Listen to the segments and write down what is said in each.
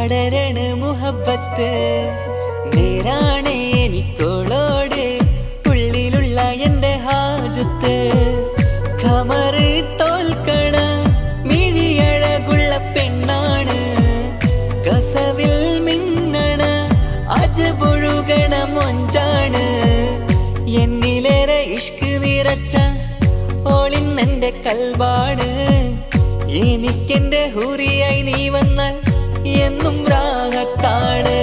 പടരണ മുഹബത്ത് നേരാണ് എനിക്കോളോട് ഉള്ളിലുള്ള എൻ്റെ ഹാജത്ത് ഖമറ് തോൽക്കണ മിഴിയഴകുള്ള പെണ്ണാണ് കസവിൽ മിന്നണ അജബൊഴുകണ മൊഞ്ചാണ് എന്നിലേറെ ഇഷ്ക് നിറച്ച ഓളിന്നെൻ്റെ കൽബാണ് എനിക്കെൻ്റെ ഹൂറിയായി നീ വന്നാൽ എന്നും രാഗത്താണ്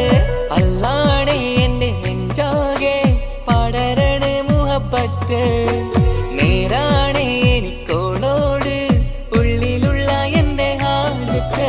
അല്ലാണേ എൻ്റെ നെഞ്ചാകെ പടരണ മുഹബത്ത് നേരാണേ എനിക്കോളോട് ഉള്ളിലുള്ള എൻ്റെ ഹാജത്ത്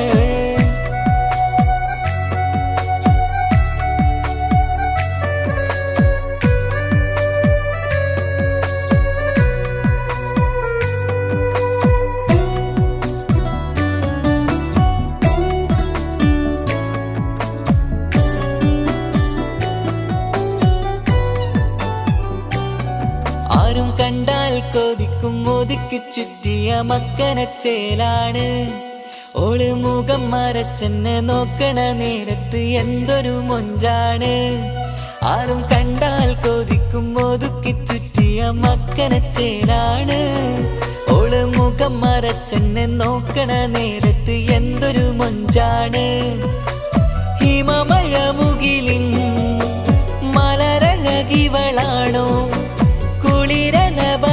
ആരും കണ്ടാൽ കൊതിക്കും ഒതുക്കി ചുറ്റിയ മക്കനച്ചേലാണ് ഓള് മുഖം മറച്ചെന്നെ നോക്കണ നേരത്ത് എന്തൊരു മൊഞ്ചാണ് ആരും കണ്ടാൽ കൊതിക്കും ഒതുക്കി ചുറ്റിയ മക്കനച്ചേലാണ് ഓള് മുഖം മറച്ചെന്നെ നോക്കണ നേരത്ത് എന്തൊരു മൊഞ്ചാണ് ഹിമമഴ മുകിലിൻ മലരഴകിവളാണോ കുളിരനബഹരായി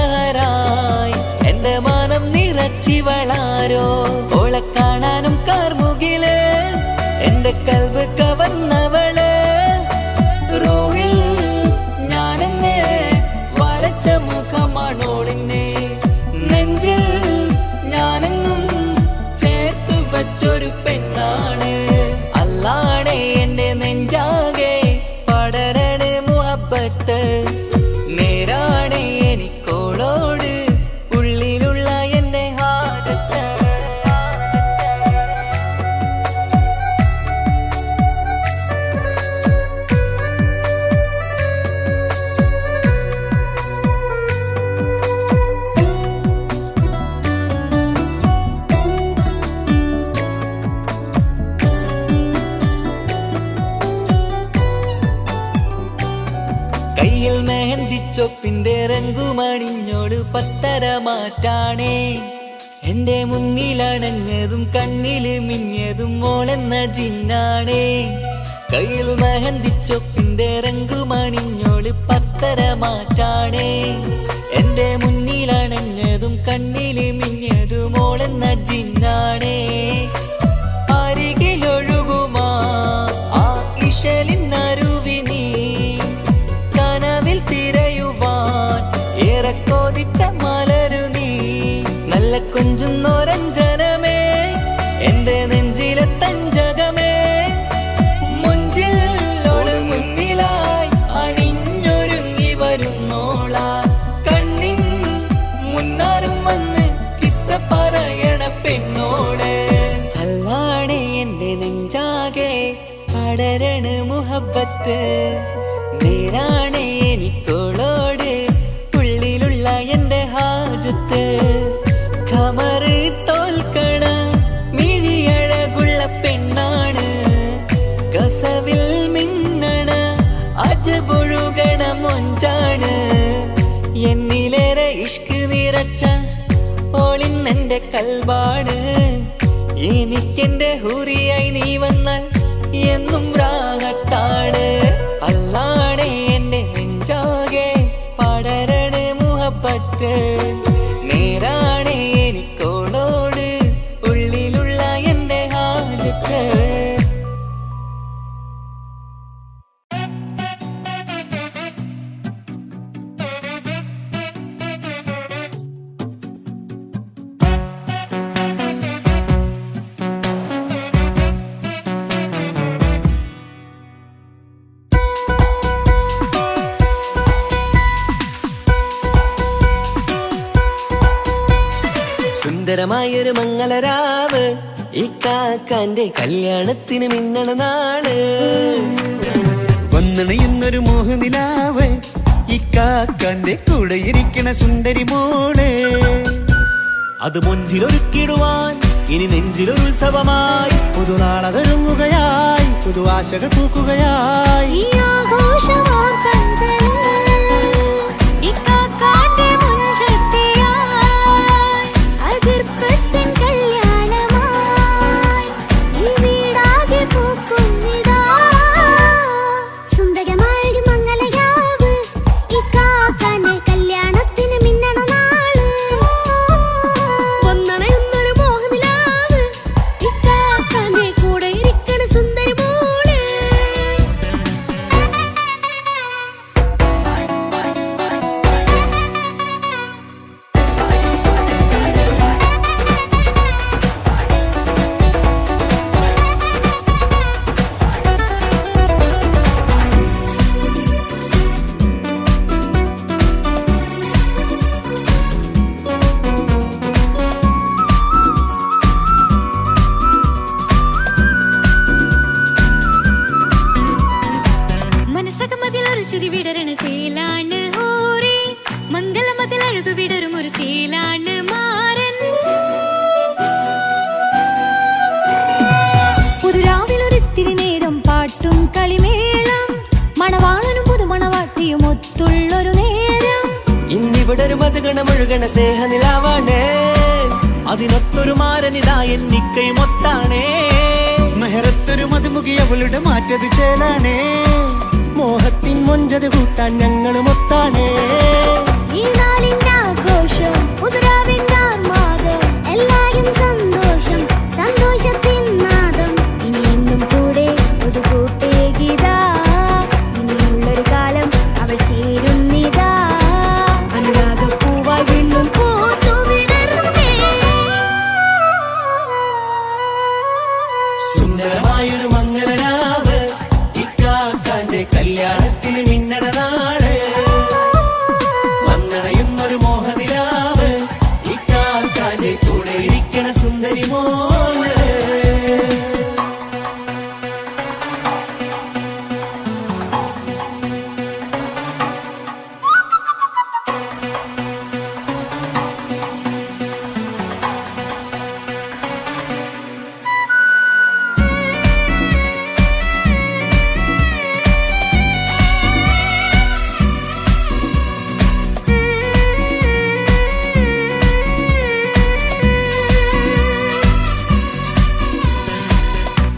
എൻ്റെ മാനം നിറച്ചിവളാരോ ഓളെ കാണാനും കാർമുകില് എൻ്റെ കൽവ് കവർന്നവള് റൂഹിൽ ഞാനെന്നെ വരച്ച മുഖമാണോളിന്നെ നെഞ്ചിൽ ഞാനെന്നും ചേർത്തു വച്ചൊരു പെണ്ണാണ് അല്ലാണേ എൻ്റെ നെഞ്ചാകെ പടരണ മുഹബത്ത് നേരാണേ എനിക്കോളോട് ഉള്ളിലുള്ള എൻ്റെ ഹാജത്ത് കയ്യിൽ മെഹന്തിച്ചൊപ്പിന്റെ രംഗുമണിഞ്ഞോട് പത്തര മാറ്റാണേ എൻ്റെ മുന്നിലണഞ്ഞതും കണ്ണില് മിന്നിയതും മോളെന്ന ജിന്നാണേ കയ്യിൽ മെഹന്തിച്ചൊപ്പിന്റെ രംഗുമണിഞ്ഞോട് പത്തര മാറ്റാണേ എൻ്റെ മുന്നിലണഞ്ഞതും കണ്ണില് മിന്നിയതും മോളെന്ന ജിന്നാണേ അരികിലൊഴുകുമാ ആ ഇശലിനരുവി നീ കനവിൽ തിരയുവാൻ ഏറെ കൊതിച്ച മലരു നീ നല്ല കുഞ്ചുന്നോരഞ്ജനമേ എൻ്റെ നെഞ്ചിലെ തഞ്ചകമേ മുഞ്ചിൽ ഓള് മുന്നിലായി അണിഞ്ഞൊരുങ്ങി വരുന്നോള കണ്ണിൻ മുന്നാരും വന്ന് കിസ്സ പറയണ പെണ്ണോട് അല്ലാണേ എൻ്റെ നെഞ്ചാകെ പടരണ മുഹബത്ത് നേരാണേ എനിക്കോളോട് ഉള്ളിലുള്ള എൻ്റെ ഹാജത്ത് ഖമറ് തോൽക്കണ മിഴിയഴകുള്ള പെണ്ണാണ് കസവിൽ മിന്നണ അജബൊഴുകണ മൊഞ്ചാണ് എന്നിലേറെ ഇഷ്ക് നിറച്ച ഓളിന്നെൻ്റെ കൽബാണ് എനിക്കെൻ്റെ ഹൂറിയായി നീ വന്നാൽ എന്നും രാഗത്താണ് അല്ലാണേ എൻ്റെ നെഞ്ചാകെ പടരണ മുഹബത്ത് നേരാണേ എനിക്കോളോട് ഉള്ളിലുള്ള എൻ്റെ ഹാജത്ത് സുന്ദരമായൊരു മംഗളരാവ് ഈ കാക്കാന്റെ കല്യാണത്തിന് മിന്നണ നാള് വന്നണയുന്നൊരു മോഹനിലാവ് ഈ കാക്കാന്റെ കൂടെ ഇരിക്കണ സുന്ദരി മോള് അത് മൊഞ്ചിലൊരുക്കിടുവാൻ ഇനി നെഞ്ചിലൊരു ഉത്സവമായി. പുതുനാളതൊരുങ്ങുകയായി, പുതുആശകൾ പൂക്കുകയായി. ഈ ആഘോഷമാം പന്തലിൽ ഇക്കാക്കാന്റെ മുൻചെത്തിയായി അതിർപ്പത്തിൻ കല്യാണമായി ഈ വീടാകെ പൂക്കുന്നിതാ. സുന്ദരമായൊരു മംഗലയാവ് ഇക്കാക്കാന്റെ കല്യാണത്തിന് മിന്നണ നാള്. വന്നണയുന്നൊരു മോഹനിലാവ് ഇക്കാക്കാന്റെ കൂടെ ഇരിക്കണ സുന്ദരി മോള്. മനസ്സകമതിലൊരു ചിരി വിടരണ ചേലാണ് ഹോറി, മംഗളമതിൽ അഴകു വിടരും ഒരു ചേലാണ് മാരൻ. പുതുരാവിലൊരിത്തിരി നേരം പാട്ടും കളിമേളം, മണവാളനും പുതുമണവാട്ടിയും ഒത്തുള്ളൊരു നേരം. ഇന്നിവിടെ ഒരു മധുഗണമൊഴുകണ സ്നേഹനിലാവാണേ, അതിനൊത്തൊരു മാരനിതാ എന്നിക്കയും ഒത്താണേ. മെഹറത്തൊരു മധുമുഖി അവളുടെ മാറ്റത് ചേലാണേ, മോഹത്തിൻ മൊഞ്ചത് കൂട്ടാൻ ഞങ്ങളും ഒത്താണേ. ഈ നാളിന്റെ ആഘോഷം പുതുരാവിന്റെ ആർമാദം, എല്ലാരും സന്തോഷം സന്തോഷത്തിൻ നാദം. ഇനി എന്നും കൂടെ പുതുകൂട്ടേ ഗീതാ, ഇനിയുള്ളൊരു കാലം അവൾ ചേരുന്നിതാ. അനുരാഗപ്പൂവായി വീണ്ടും പൂത്തു വിടർന്നേ. സുന്ദരമായൊരു മംഗലരാവ് ഇക്കാക്കാന്റെ കല്യാണത്തിന് മിന്നണ നാള്. വന്നണയുന്നൊരു മോഹനിലാവ് ഇക്കാക്കാന്റെ കൂടെ ഇരിക്കണ സുന്ദരി മോള്.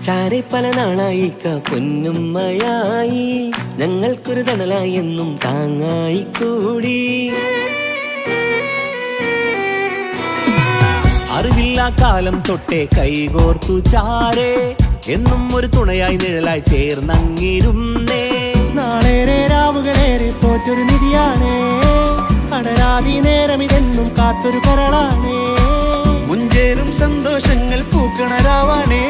ചാരെ പല നാളായി പൊന്നുമ്മയായി, ഞങ്ങൾക്കൊരു തണലായി എന്നും താങ്ങായി കൂടി. അറിവില്ലാ കാലം തൊട്ടേ കൈകോർത്തു ചാരേ, എന്നും ഒരു തുണയായി നിഴലായി ചേർന്നങ്ങിരുന്നേ. നാളേറെ രാവുകളേറെ പോറ്റൊരു നിധിയാണേ, അടരാതി നേരം ഇതെന്നും കാത്തൊരു കരളാണേ. മുഞ്ചേറും സന്തോഷങ്ങൾ പൂക്കണരാവാണേ,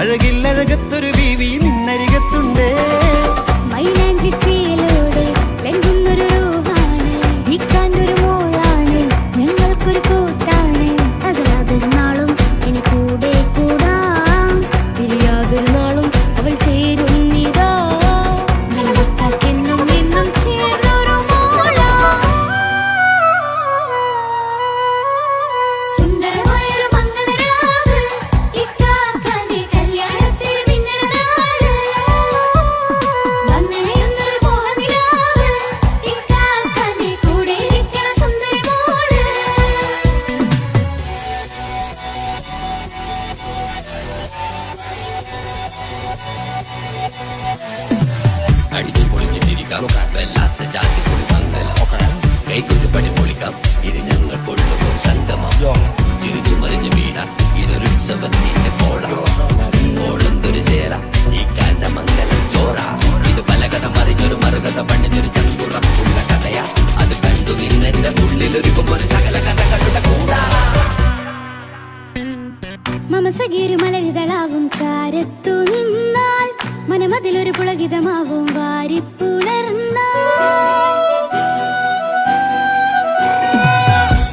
അഴകില്ലഴകത്തൊരു ബീവി നിന്നരികത്തുണ്ടേ. മൈലാഞ്ചിച്ചേലോടെ ലംഘുന്നൊരു രൂപാണ് ഇക്കാന്റൊരു മോളാണ്, ഞങ്ങൾക്കൊരു കൂട്ടാണ്. അകലാതൊരു നാളും ഇനി കൂടെ കൂടാം, പിരിയാതൊരു നാളും അവൾ ചേരുന്നിതാ. നൽകത്താക്കെന്നും എന്നും ചേർന്നൊരു മോളാ. സുന്ദരമായൊരു മംഗലരാവ് ഇക്കാക്കാന്റെ കല്യാണത്തിന് മിന്നണ നാള്. വന്നണയുന്നൊരു മോഹനിലാവ് ഇക്കാക്കാന്റെ കൂടെ ഇരിക്കണ സുന്ദരി മോള്. അടിച്ചു പൊളിച്ചിട്ടിരിക്കാം, വല്ലാത്ത ജാതി പൊളി മംഗലം. കൈകൊണ്ട് പണി പൊളിക്കാം, ഇത് ഞങ്ങൾ കൊള്ളുമോ സംഗമം. ചിരിച്ചു മറിഞ്ഞു വീണാം, ഇതൊരു ഉത്സവത്തിന്റെ കോളം. കോളന്തൊരു ചേര ഈ കാണ്ട മംഗലം ചോറ. ഇത് പലകഥ മറിഞ്ഞൊരു മറുകഥ പണിഞ്ഞൊരു ചങ്കുറപ്പുള്ള കഥയാ. അത് കണ്ടു നിന്നെന്റെ ഉള്ളിലൊരുക്കും ഒരു സകല കഥകളുടെ കൂടാ. മമസഗീരു മലരിതളാവും ചാരത്തു നിന്നാൽ, മനമതിലൊരു പുളകിതമാവും വാരിപ്പുണർന്നാൽ.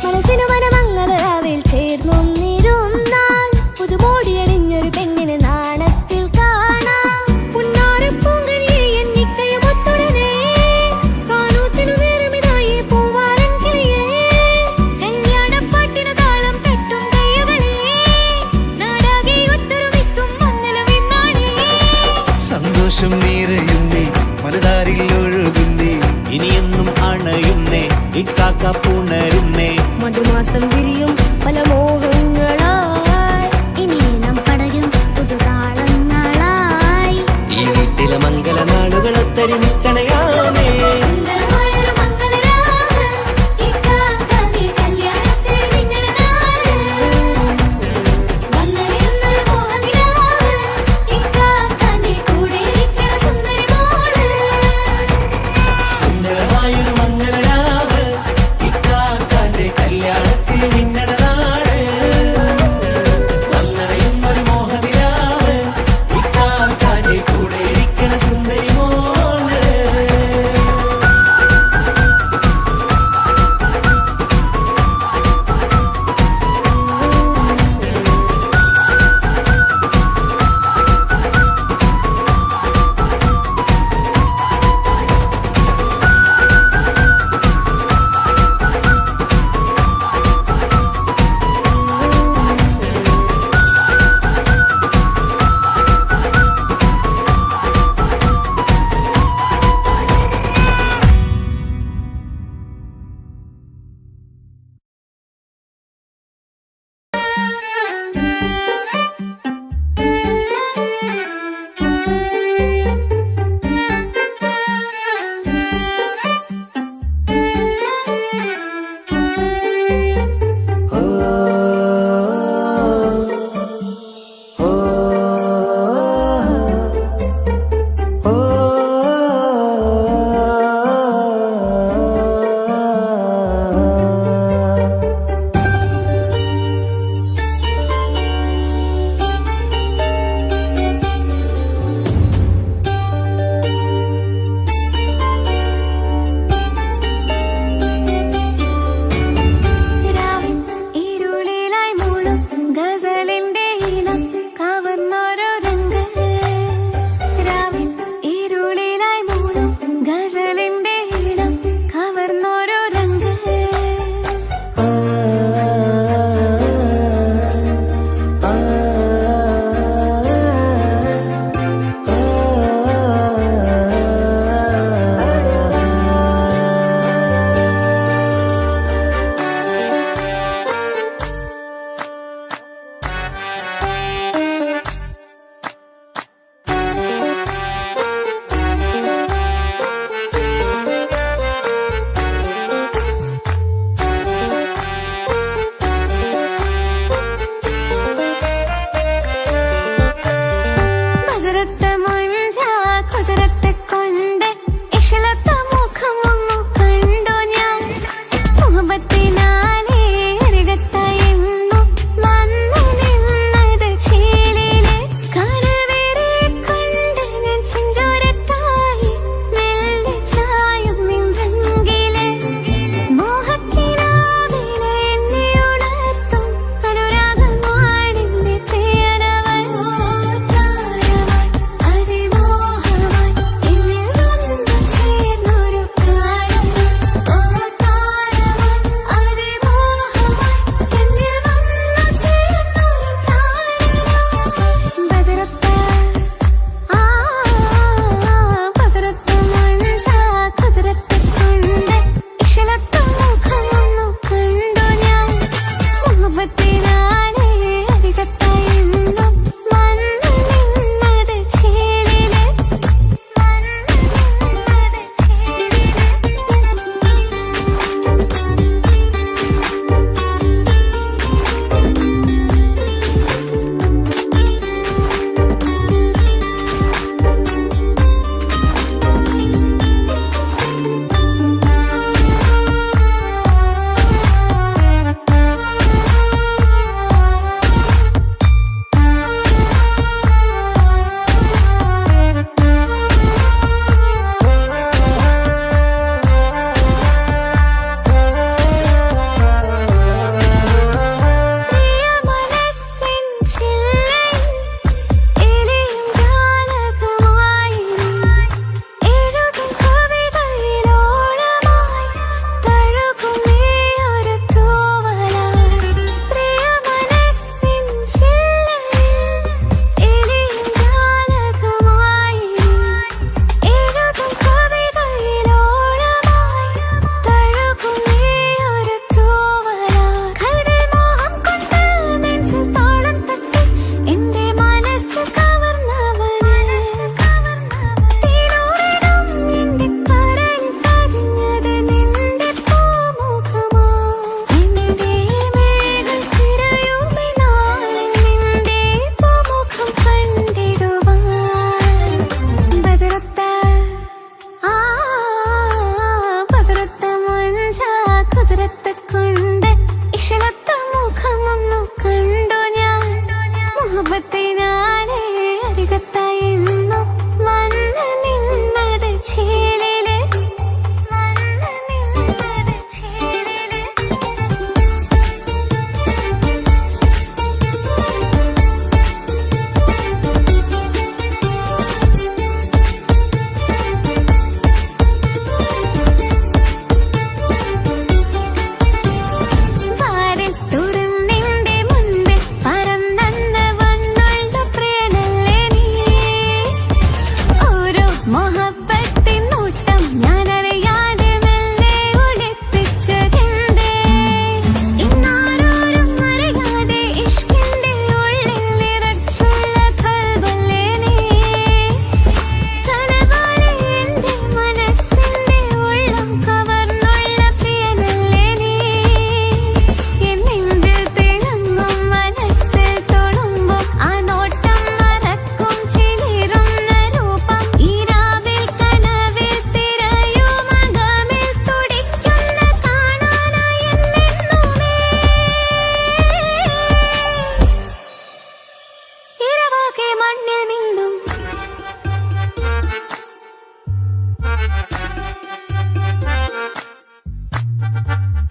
മനസ്സിനു മനമംഗലരാവിൽ ചേർന്നൊന്നിരുന്നാൽ, പുതുമോടിയണിഞ്ഞൊരു പെണ്ണിന് നാണത്തിൽ കാണാം. പുന്നാരപ്പൂങ്കണിയെ എന്നിക്കയും ഒത്തുടനെ കാനൂത്തിനു നേരമിതായി പൂവാലൻ കിളിയേ. കല്യാണപ്പാട്ടിനു താളം തട്ടും കൈകളേ, മനതാരിൽ ഒഴുകുന്നേ ഇനിയെന്നും അണയുന്നേ ഇക്കാക്ക പുണരുന്നേ മധുമാസം വിരിയും പല മോഹങ്ങളായി ഇനി നാം പടരും പുതുതാളങ്ങളായി ഈ വീട്ടിലെ മംഗല നാളുകളെ തരിച്ചണയാമേ സുന്ദരമായൊരു മംഗളരാവ് ഇക്കാക്ക നീ കല്യാണത്തിൽ മിന്നണ നാട് വന്നറിയുന്നൊരു മോഹനിലാവ് ഇക്കാക്ക നീ കൂടെ ഇരിക്കണ സുന്ദരി മോള് സുന്ദരമായൊരു മംഗലരാവ് ഇക്കാക്കാന്റെ കല്യാണത്തിൽ മിന്നണനാട് വന്നറിയുന്നൊരു മോഹനിലാവ് ഇക്കാക്കാന്റെ കൂടെ ഇരിക്കണ സുന്ദരി മോള്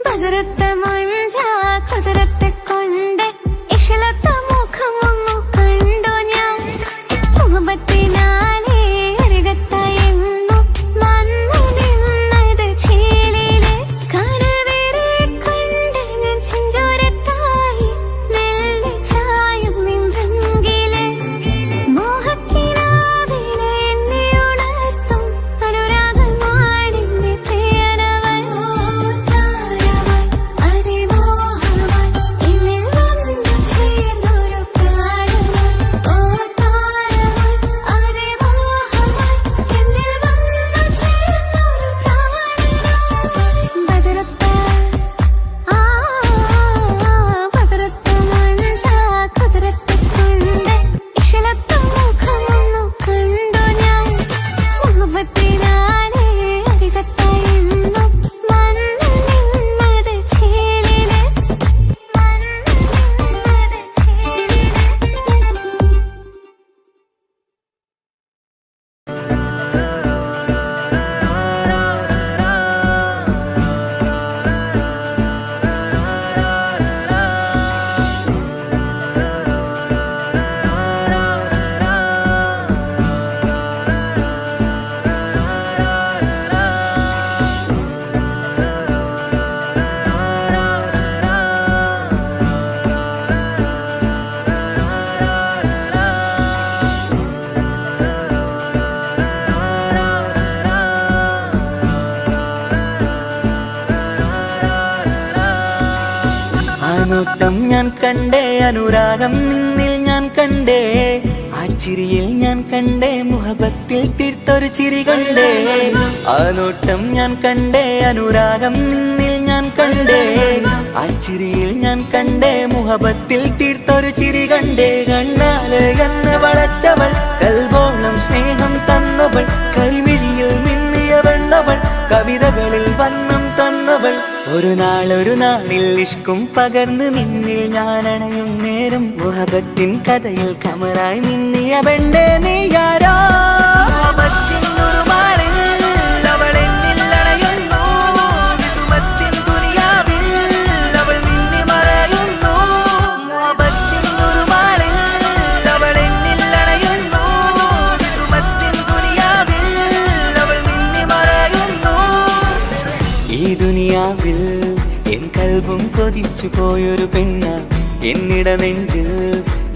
ബദറത്ത മഞ്ച കുതിരത്തെ കൊണ്ട് ഇഷലത്ത മുഖമൊന്നു കണ്ടു ഞാൻ മുഹബത്തിനാലേ അരികത്തായെന്നു വന്നു നിന്നത് ചേലില് കരവേറെ കണ്ട് ഞാൻ ചെഞ്ചോരത്തായി മെല്ലെ ചായും നിൻറെങ്കില് മോഹക്കിനാവിലെ എന്നെ ഉണർത്തും അനുരാഗമാണെന്റെ പ്രിയനവൻ നോട്ടം ഞാൻ കണ്ടേ അനുരാഗം നിന്നിൽ ഞാൻ കണ്ടേ ആ ചിരിയിൽ ഞാൻ കണ്ടേ മുഹബത്തിൽ തീർത്തൊരു ചിരി കണ്ടേ ആ നോട്ടം ഞാൻ കണ്ടേ അനുരാഗം നിന്നിൽ ഞാൻ കണ്ടേ ആ ചിരിയിൽ ഞാൻ കണ്ടേ മുഹബത്തിൽ തീർത്തൊരു ചിരി കണ്ടേ കണ്ണാല് എന്നെ വളച്ചവൾ കൽബോളം സ്നേഹം തന്നവൾ കരിമിഴിയിൽ മിന്നിയ വെണ്ണവൾ കവിതകളിൽ വന്നം തന്നവൾ ഒരു നാളിൽ ഇഷ്കും പകർന്ന് നിന്നിൽ ഞാൻ അണയും നേരം മുഹബത്തിൻ കഥയിൽ കമറായി മിന്നിയ പെണ്ണേ നീയാരോ ഈ ദുനിയാവിൽ എൻ കൽബും കൊതിച്ചു പോയൊരു പെണ്ണ എന്നിട നെഞ്ചിൽ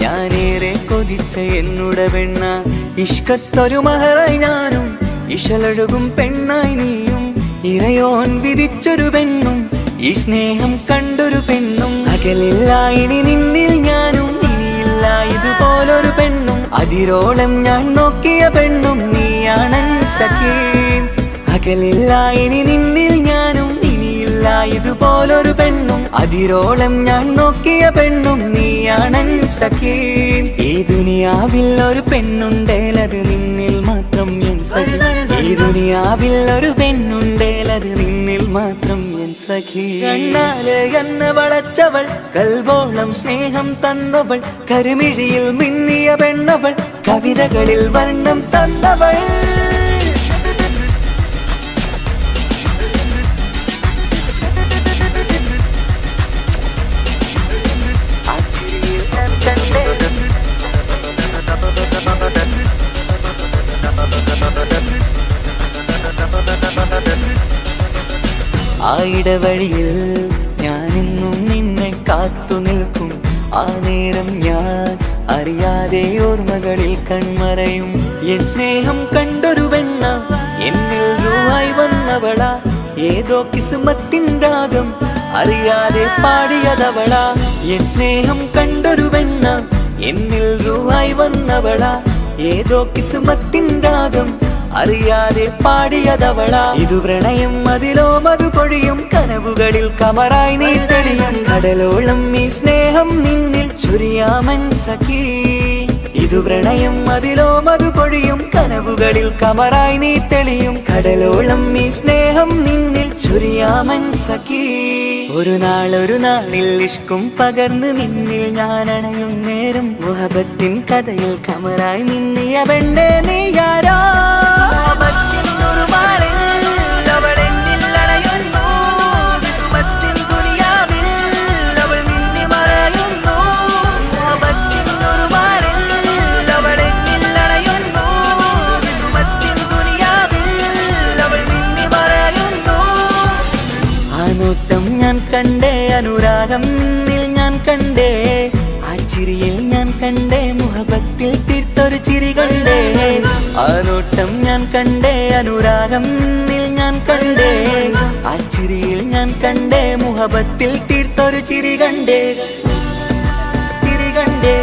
ഞാനേറെ കൊതിച്ച എന്നുട പെണ്ണ ഇഷ്കത്തൊരു മഹറായി ഞാനും ഇശലൊഴുകും പെണ്ണായി നീയും ഇറയോൻ വിധിച്ചൊരു പെണ്ണും ഈ സ്നേഹം കണ്ടൊരു പെണ്ണും അകലില്ല ഇനി നിന്നിൽ ഞാനും ഇനിയില്ല ഇതുപോലൊരു പെണ്ണും അതിരോളം ഞാൻ നോക്കിയ പെണ്ണും നീയാണൻ സഖീ അകലില്ല ഇനി നിന്നിൽ ഞാനും ഇനിയില്ല ഇതുപോലൊരു പെണ്ണും അതിരോളം ഞാൻ നോക്കിയ പെണ്ണും നീയാണൻ സഖീ ഈ ദുനിയാവിൽ ഒരു പെണ്ണുണ്ടേലത് നിന്നിൽ മാത്രം എൻ സഖി ഈ ദുനിയാവിൽ ഒരു പെണ്ണുണ്ടേലത് നിന്നിൽ മാത്രം എൻ സഖി കണ്ണാല് എന്നെ വളച്ചവൾ കൽബോളം സ്നേഹം തന്നവൾ കരുമിഴിയിൽ മിന്നിയ പെണ്ണവൾ കവിതകളിൽ വർണ്ണം തന്നവൾ ആ ഇടവഴിയിൽ ഞാനെന്നും നിന്നെ കാത്തു നിൽക്കും ആ നേരം ഞാൻ അറിയാതെ ഓർമ്മകളിൽ കൺമറയും എൻ സ്നേഹം കണ്ടൊരു പെണ്ണ എന്നിൽ രൂപായി വന്നവള ഏതോ കിസ്മത്തിൻ രാഗം അറിയാതെ പാടിയതവള എൻ സ്നേഹം കണ്ടൊരു പെണ്ണ എന്നിൽ രൂപായി വന്നവള ഏതോ കിസ്മത്തിൻ രാഗം അറിയാതെ പാടിയതവള ഇതു പ്രണയം അതിലോ മധു പൊഴിയും കനവുകളിൽ കമറായി നീ തെളിയും കടലോളം ഈ സ്നേഹം നിന്നിൽ ചൊരിയാമൻ സഖീ ഇതു പ്രണയം അതിലോ മധു പൊഴിയും കനവുകളിൽ കമറായി നീ തെളിയും കടലോളം ഈ സ്നേഹം നിന്നിൽ ചൊരിയാമൻ സഖീ ഒരു നാളിൽ ഇഷ്കും പകർന്ന് നിന്നിൽ ഞാൻ അണയും നേരം മുഹബത്തിൻ കഥയിൽ കമറായി മിന്നിയ പെണ്ണേ നീയാരോ ഒരു നോട്ടം ഞാൻ കണ്ടേ, അനുരാഗം നിന്നിൽ ഞാൻ കണ്ടേ, ആ ചിരിയിൽ ഞാൻ കണ്ടേ, മുഹബത്തിൽ തീർത്തൊരു ചിരി കണ്ടേ. ആ നോട്ടം ഞാൻ കണ്ടേ, അനുരാഗം നിന്നിൽ ഞാൻ കണ്ടേ, ആ ചിരിയിൽ ഞാൻ കണ്ടേ, മുഹബത്തിൽ തീർത്തൊരു ചിരി കണ്ടേ, ചിരി കണ്ടേ.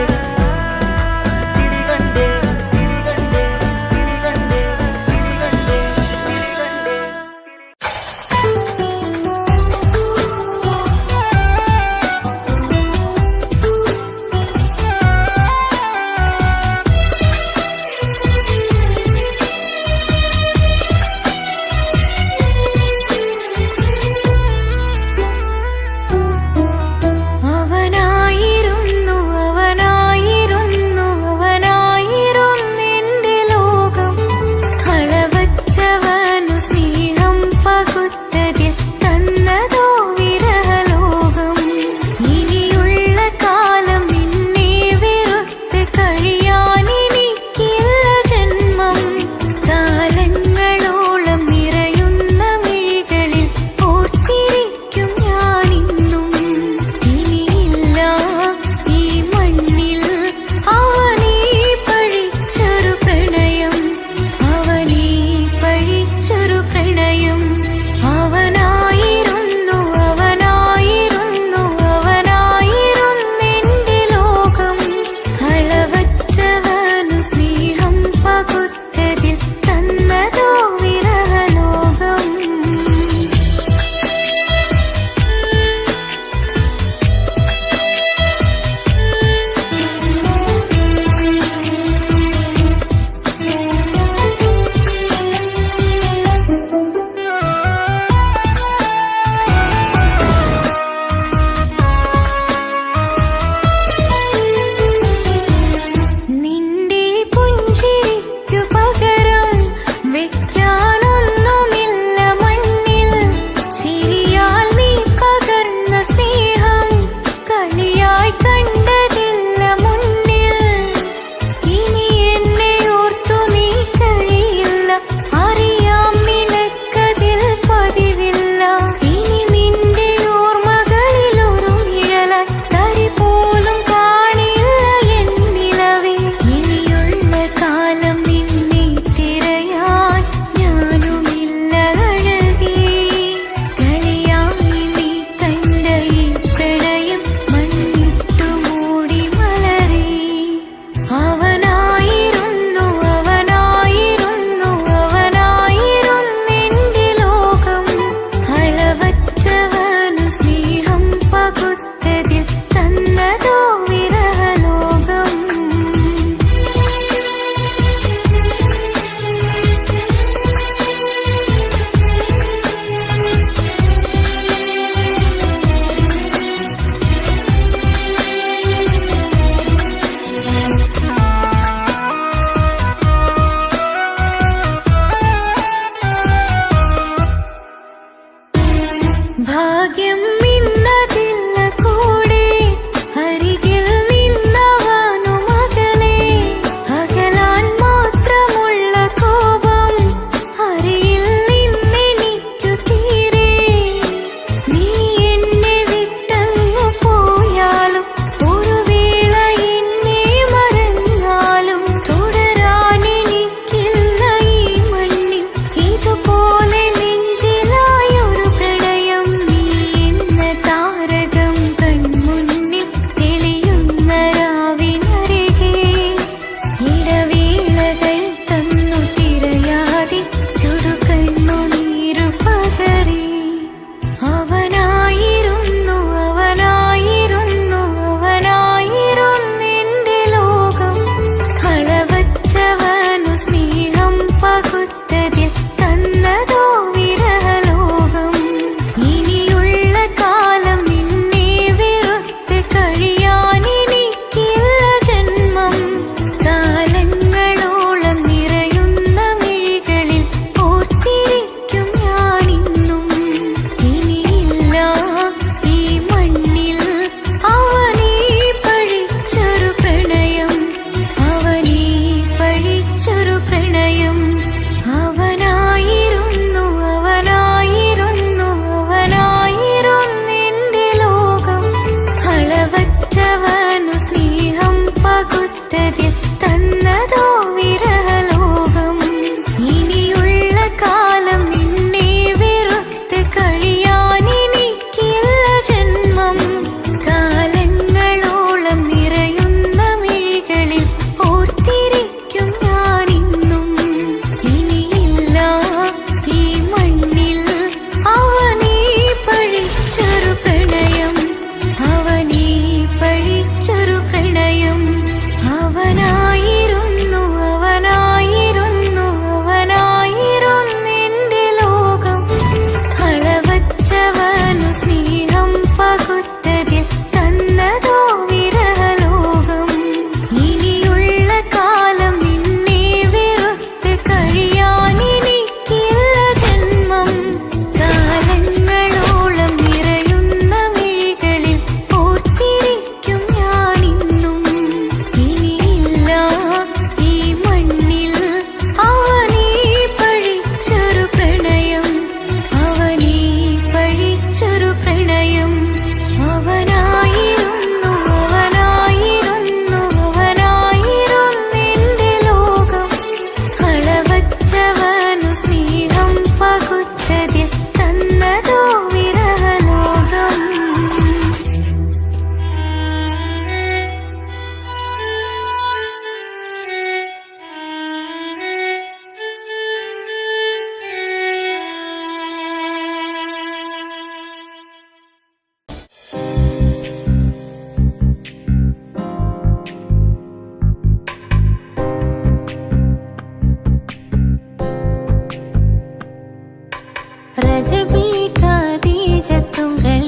രജബി ഖദീജത്തുങ്കൾ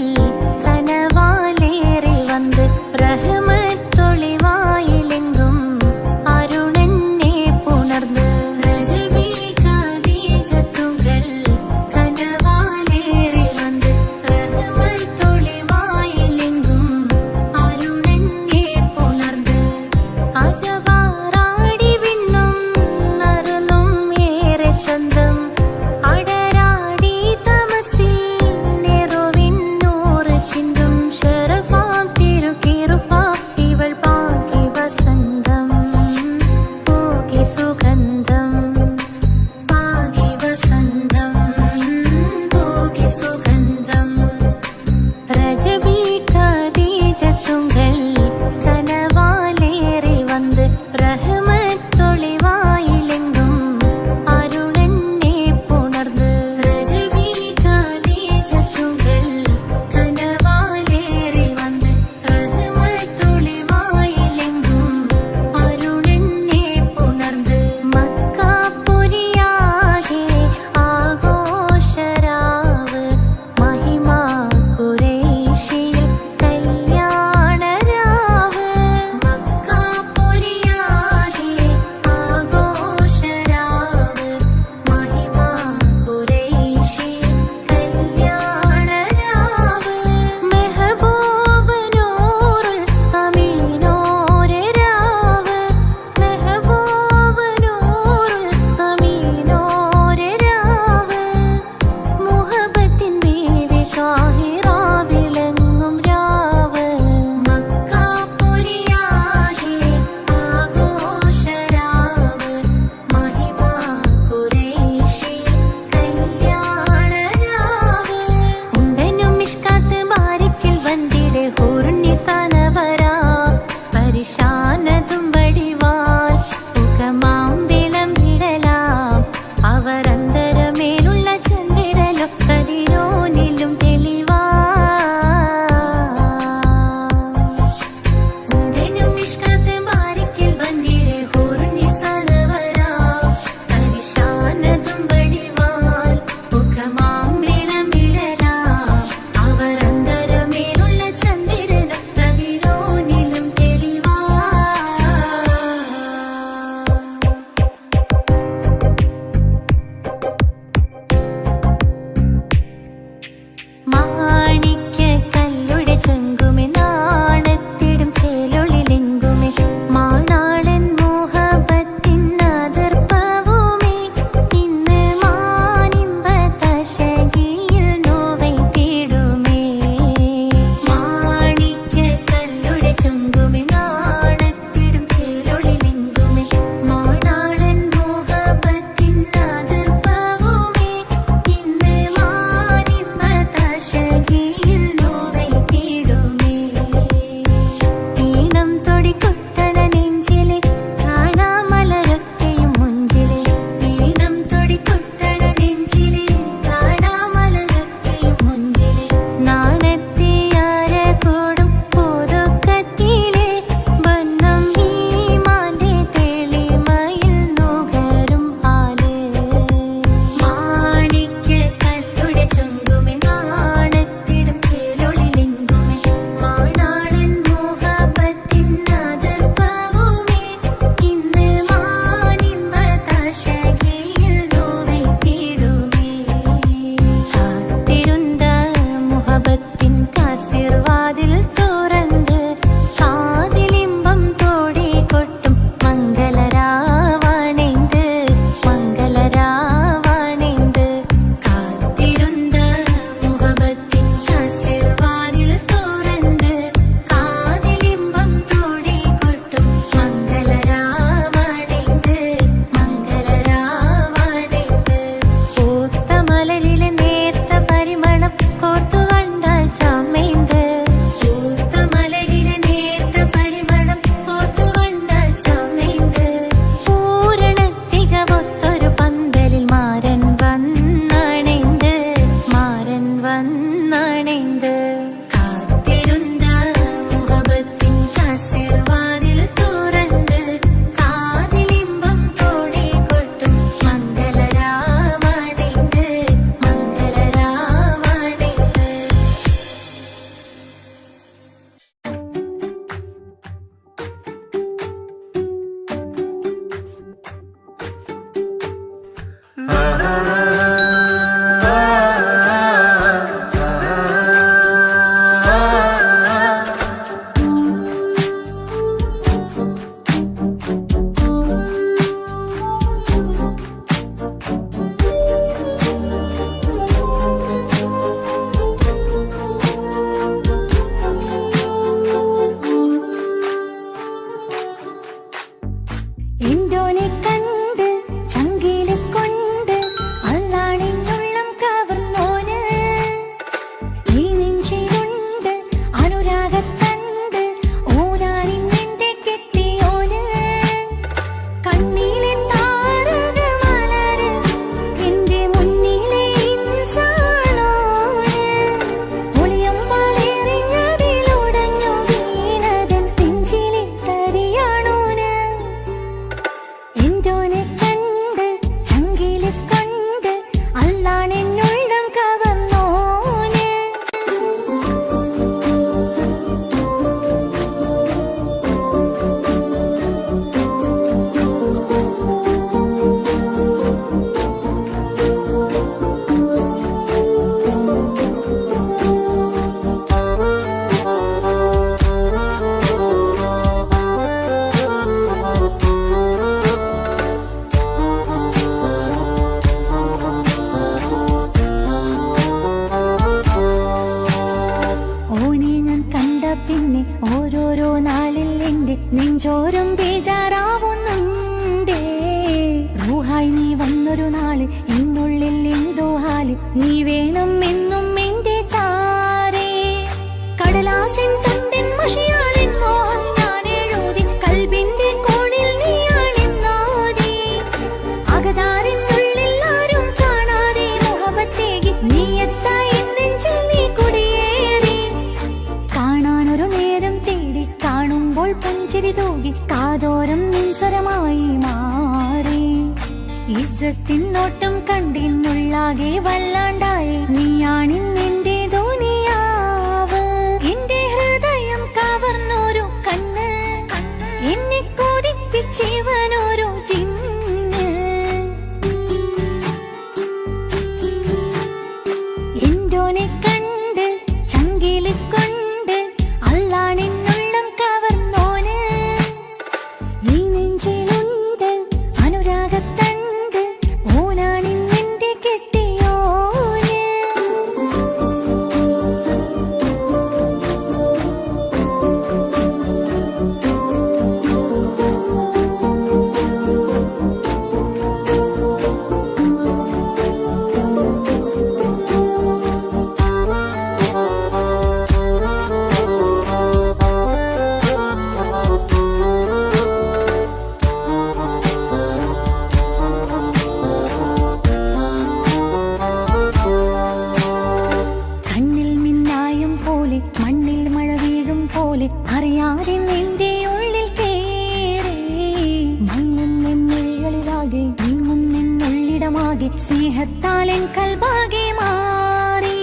കനവാലേറി വന്ന് റഹ്മത്തൊളിവായിലെങ്കും അരുണനെ പുണർന്ന് രജബി ഖദീജത്തുങ്കൾ കനവാലേറി വന്ന് റഹ്മത്തൊളിവായിലെങ്കും അരുണനെ പുണർന്ന് അജവാറാടി വിണ്ണും നറുന്നും ഏറെ ചന്തം അടരാടി തമസിൽ നെറുവിന്നൂർ ഓരോരോ നാളിൽ എന്റെ നെഞ്ചോരം ബേജാറാവുന്നുണ്ടേ. റൂഹായി നീ വന്നൊരു നാള് എന്നുള്ളിൽ എന്തോ ഹാല്, നീ വേണം എന്നും എന്റെ ചാരേ. കടലാസിൻ തണ്ടിൻ മഷിയാലിൻ മോഹം ഞാൻ എഴുതി, കൽബിന്റെ കോണിൽ നീയാണെന്നാതി. അകതാരിനുള്ളിൽ ആരും കാണാതെ മുഹബത്തേകി നീ എത്തായി നെഞ്ചിൽ നീ കുടിയേറി. കാണാനൊരു നേരം തേടി കാണുമ്പോൾ പുഞ്ചിരി തൂകി കാതോരം നിൻസ്വരമായി മാറി. ഇസ്സത്തിൻ നോട്ടം കണ്ടിന്നുള്ളാകെ വല്ലാണ്ടായി, നീയാണിന്നെന്റെ ദുനിയാവ്. എന്റെ ഹൃദയം കവർന്നോരു കണ്ണ്, എന്നെ കൊതിപ്പിച്ചിവനോരു ജിന്ന്. എന്തോനെ കണ്ട് ചങ്കില് കൊണ്ട് അല്ലാണെന്നുള്ളം കവർന്നോന്. ഈ നെഞ്ചിലുണ്ട് അനുരാഗത്തണ്ട്, ഓനാണിന്നെന്റെ കെട്ടിയോന്. കണ്ണിൽ മിന്നായം പോലെ മണ്ണിൽ മഴ വീഴും പോലെ അറിയാതെ നിന്റെ ഉള്ളിൽ കേറി. മങ്ങുന്നെന്നുള്ളിലാകെ നീങ്ങുന്നെന്നുള്ളിടമാകെ സ്നേഹത്താലെൻ കൽബാകെ മാറി.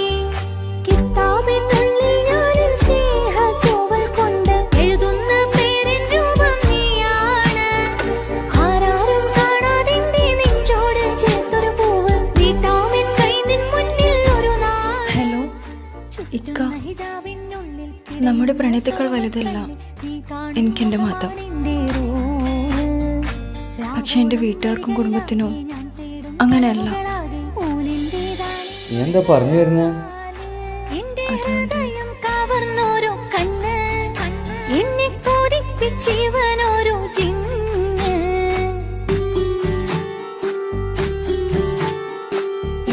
കിതാബിനുള്ളിൽ ഞാനെൻ സ്നേഹത്തൂവൽ കൊണ്ട് എഴുതുന്ന പേരിൻ രൂപം നീയാണ്. ആരാരും കാണാതെന്റെ നെഞ്ചോട് ചേർത്തൊരു പൂവ് നീട്ടാമെൻ കൈ നിൻ മുന്നിൽ ഒരു നാൾ. ഹലോ ഇക്ക, നമ്മുടെ പ്രണയത്തേക്കാൾ വലുതല്ല എനിക്കെന്റെ മതം. പക്ഷെ എന്റെ വീട്ടുകാർക്കും കുടുംബത്തിനും അങ്ങനെയല്ല. നീ എന്താ പറഞ്ഞു വരുന്നേ? കവർന്നോരോ കണ്ണ്, എന്നെ കൊതിപ്പിച്ചിവനോരോ ജിന്ന്.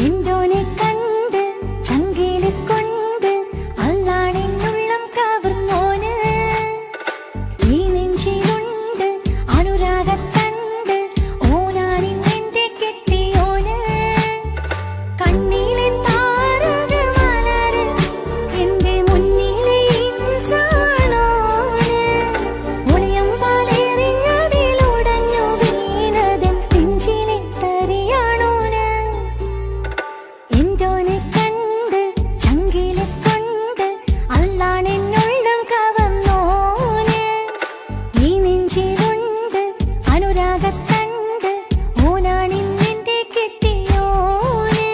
എന്തോനെ കണ്ട് ചങ്കില് കൊണ്ട് അല്ലാണെന്നുള്ളം കവർന്നോന്. ഈ നെഞ്ചിലുണ്ട് അനുരാഗത്തണ്ട്, ഓനാണിന്നെന്റെ കെട്ടിയോന്. കണ്ണിലെ താരകമലര് എന്റെ മുന്നിലെ ഇൻസാണോന്. ഒളിയം പാലെറിഞ്ഞതിലുടഞ്ഞു വീണതൻ നെഞ്ചിലെ തരിയാണോന്. എന്തോനെ കണ്ട് ചങ്കിലെ കൊണ്ട് അല്ലാണെന്നുള്ളം കവർന്നോന്. ഈ നെഞ്ചിലുണ്ട് അനുരാഗത്തണ്ട്, ഓനാണിന്നെന്റെ കെട്ടിയോന്.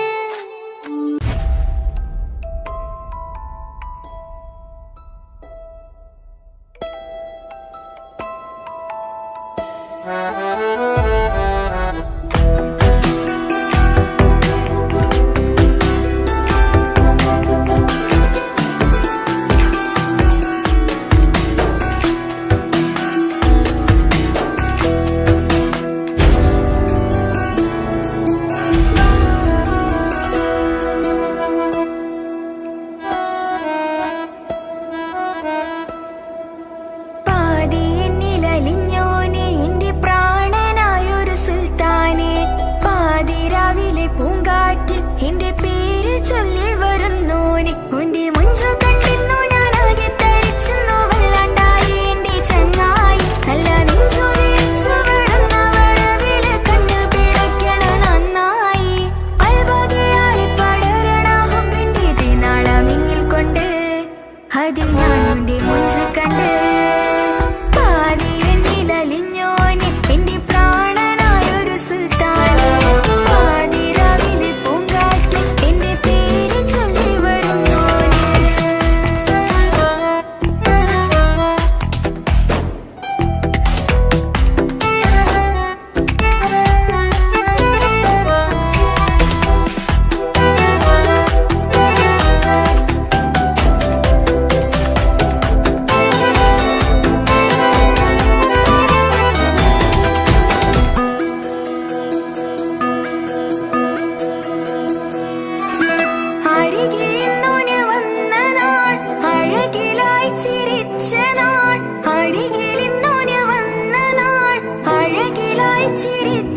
പാതിയെന്നിലലിഞ്ഞോനെ എന്റെ പ്രാണനായൊരു സുൽത്താനെ. പാതിരാവിലെ പൂങ്കാറ്റിൽ എന്റെ പേര് ചൊല്ലി വരുന്നോനെ. ഉന്റെ മുഞ്ചു കണ്ടിരുന്നു ഞാനാകെ തരിച്ചെന്നു വല്ലാണ്ടായി എന്റെ ചങ്ങായി. നല്ല നെഞ്ചു വിരിച്ചു വിടുന്ന വരവില് കണ്ണു പിടയ്ക്കണ നന്നായി. കൽബാകെയാളി പടരണ ഹുബിന്റെ ദിനാളമിങ്ങിൽ കൊണ്ട് അതിൽ ഞാനുന്റെ മുഞ്ചു കണ്ട്. പാതിയെന്നിലലിഞ്ഞോനെ എന്റെ പ്രാണനായൊരു സുൽത്താനെ. പാതിരാവിലെ പൂങ്കാറ്റിൽ എന്റെ പേര് ചൊല്ലി വരുന്നോനെ.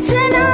ിലും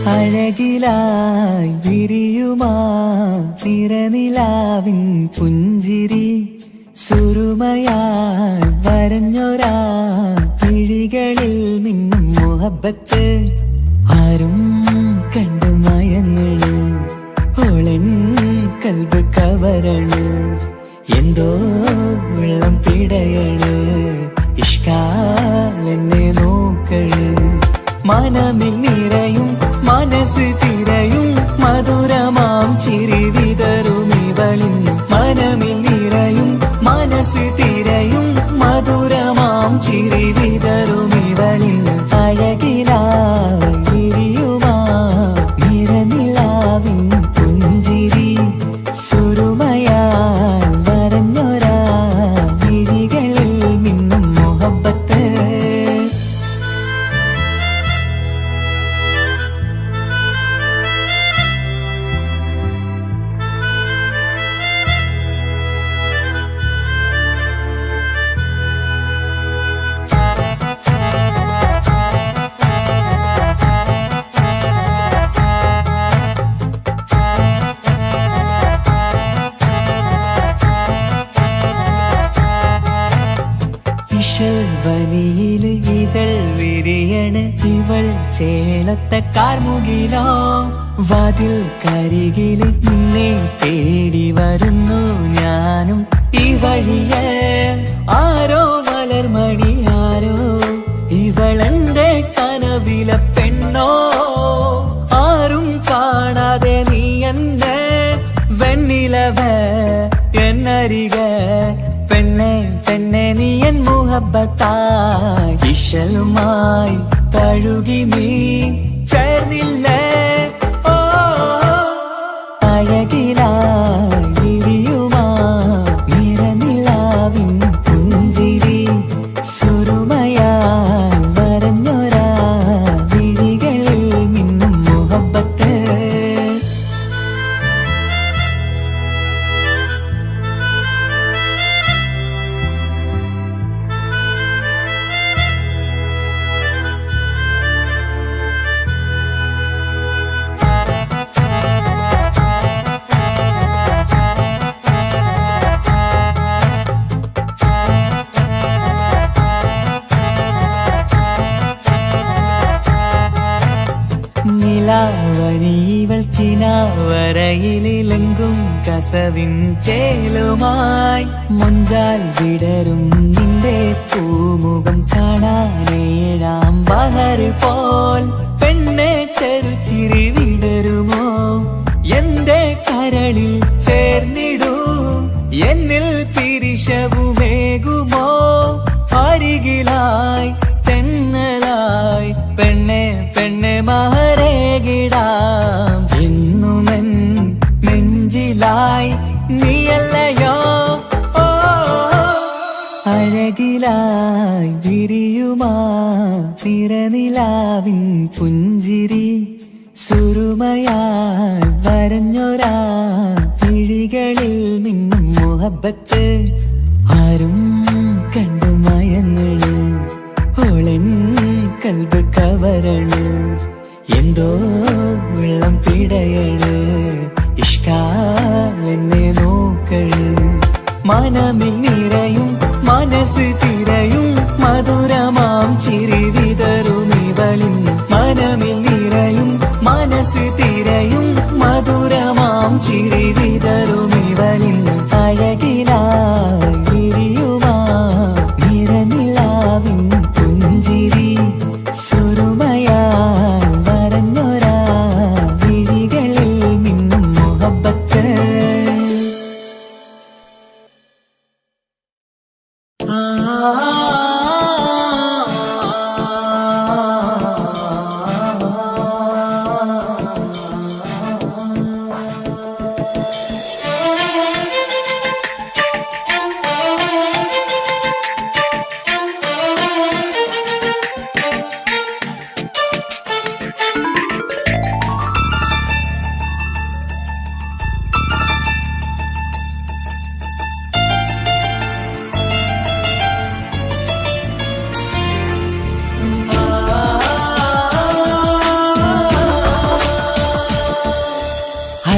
അഴകിലായി വിരിയുമാ തിരനിലാവിൻ പുഞ്ചിരി സുറുമയായി വരഞ്ഞൊരാ കിഴികളിൽ മിന്നും മുഹബത്ത് ആരും കണ്ടു മയങ്ങള് ഓളൻ കൽബ് കവരണ് എന്തോ വെള്ളം പിടയണ് ഇഷ്കാലെന്നെ നോക്കള് മനമിൽ നിറയും മനസ്സ് തിരയും മധുരമാം ചിരി വിതറും ഇവളിന്ന് മനമിൽ നിറയും മനസ്സ് തിരയും മധുരമാം ചിരി വിതറും ഇവളിന്ന് അഴകിലായി വിരിയുമാ നിറനിലാവിൻ പുഞ്ചിരി സുറുമയാൽ വരഞ്ഞൊരാ വിഴികളിൽ മിന്നും മുഹബത്ത് വനിയില് ഇതൾ വിരിയണ് ഇവൾ ചേലത്തെ കാർമുകിലോ വാതിൽ കരികില് നിന്നെ തേടി വരുന്നു ഞാനും ഈ വഴിയെ ആരോ മലർമണി ആരോ ഇവളെന്റെ കനവിലെ പെണ്ണോ ആരും കാണാതെ നീ എന്നെ വെണ്ണിലവ എന്നരിക പെണ്ണെ പെണ്ണെ നീ എൻ മുഹബത്തായി ഇശലുമായി തഴുകി നീ ചേർന്നില്ലേ ഓ അഴകിലായി വിരിയുമാ നിറനിലാവിൻ പുഞ്ചിരി സുറുമയാൽ വരഞ്ഞൊരാ വിഴികളിൽ മിന്നും മുഹബത്ത് നിലാവനിവൾ കിനാവരയിലെങ്കും കസവിൻ ചേലുമായി മൊഞ്ചാൽ വിടരും നിന്റെ പൂമുഖം കാണാനേഴാം ബഹർ പോൽ പെണ്ണെ ചെറുചിരി വിടരുമോ എന്റെ കരളിൽ ചേർന്നിടൂ എന്നിൽ പിരിശവുമേകുമോ അരികിലായി തെന്നലായി പെണ്ണെ പെണ്ണെ മഹരേകിടാം എന്നുമെൻ നെഞ്ചിലായി നീയല്ലയോ ഓ അഴകിലായി വിരിയുമാ തിരനിലാവിൻ പുഞ്ചിരി സുറുമയാൽ വരഞ്ഞൊരാ കിഴികളിൽ മിന്നും മുഹബത്ത് ആരും കണ്ടു മയങ്ങള് ഓളൻ കൽബ് കവരണ് എന്തോ വെള്ളം പിടയണ് ഇഷ്കാലെന്നെ നോക്കള് മനമിൽ നിറയും മനസ്സ് തിരയും മധുരമാം ചിരി വിതറും ഇവളിന്ന് മനമിൽ നിറയും മനസ്സ് തിരയും മധുരമാം ചിരി വിതറും ഇവളിന്ന് അഴകിലായി വിരിയുമാ നിറനിലാവിൻ പുഞ്ചിരി സുറുമയാൽ വരഞ്ഞൊരാ വിഴികളിൽ മിന്നും മുഹബത്ത് ആ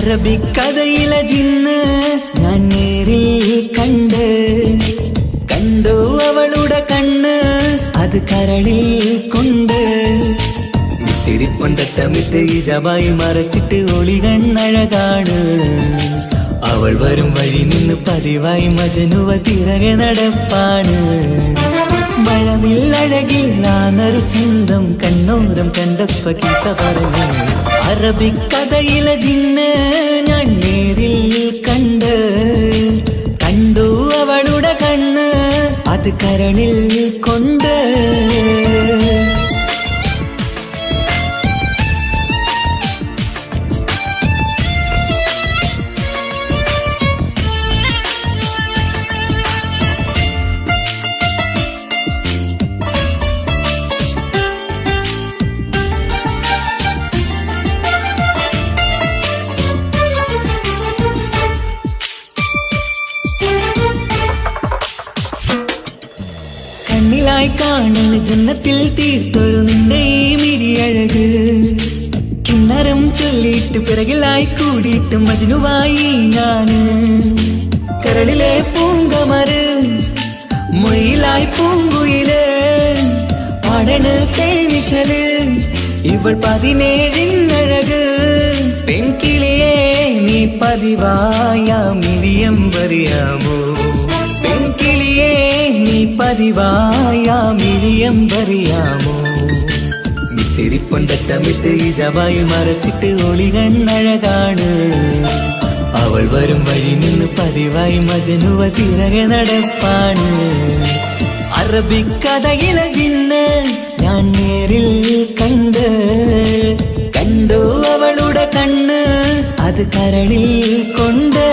അറബിക്കഥയിലെ ജിന്ന് ഞാൻ നേരിൽ കണ്ടു അവളുടെ കണ്ണ് അത് കരളിൽ കൊണ്ട് സിരിപ്പൊണ്ടട്ടമിട്ട് ഇജബായി മറച്ചിട്ട് ഒളി കണ്ണഴകാണ് അവൾ വരും വഴി നിന്ന് പതിവായി മജനുവ തിരകെ നടപ്പാണ് മഴവില്ലഴകിൽ നാനൊരു ചിന്തം കണ്ണോരം കണ്ടപ്പ കീസ പറഞ്ഞു അറബിക്കഥയിലെ ജിന്ന് ഞാൻ നേരിൽ കണ്ടു അവളുടെ കണ്ണ് അത് കരളിൽ കൊണ്ട് കണ്ണിലായി കാണുന്ന ജന്നത്തിൽ തീർത്തൊരു നിന്റെ ഈ മിഴിയഴക് കിന്നരം ചൊല്ലിയിട്ട് പിറകിലായി കൂടിയിട്ട് മജ്നുവായി ഞാന് കരളിലെ പൂങ്കമര് മൊയിലായി പൂങ്കുയില് പാടണ് തേനിശല് ഇവൾ 17 പെൺകിളിയെ നീ പതിവായ മിഴിയം പറയാമോ പെൺകിളിയെ നീ പതിവായ മിഴിയം പറയാമോ മിസിരിപ്പൊണ്ടട്ടമിട്ട് ഇജബായി മറച്ചിട്ട് ഒളി കണ്ണഴകാണ് അവൾ വരും വഴി നിന്ന് പതിവായി മജനുവ തിരകെ നടപ്പാണ് അറബിക്കഥയിലെ ജിന്ന് ഞാൻ നേരിൽ കണ്ടു അവളുടെ കണ്ണ് അത് കരളിൽ കൊണ്ട്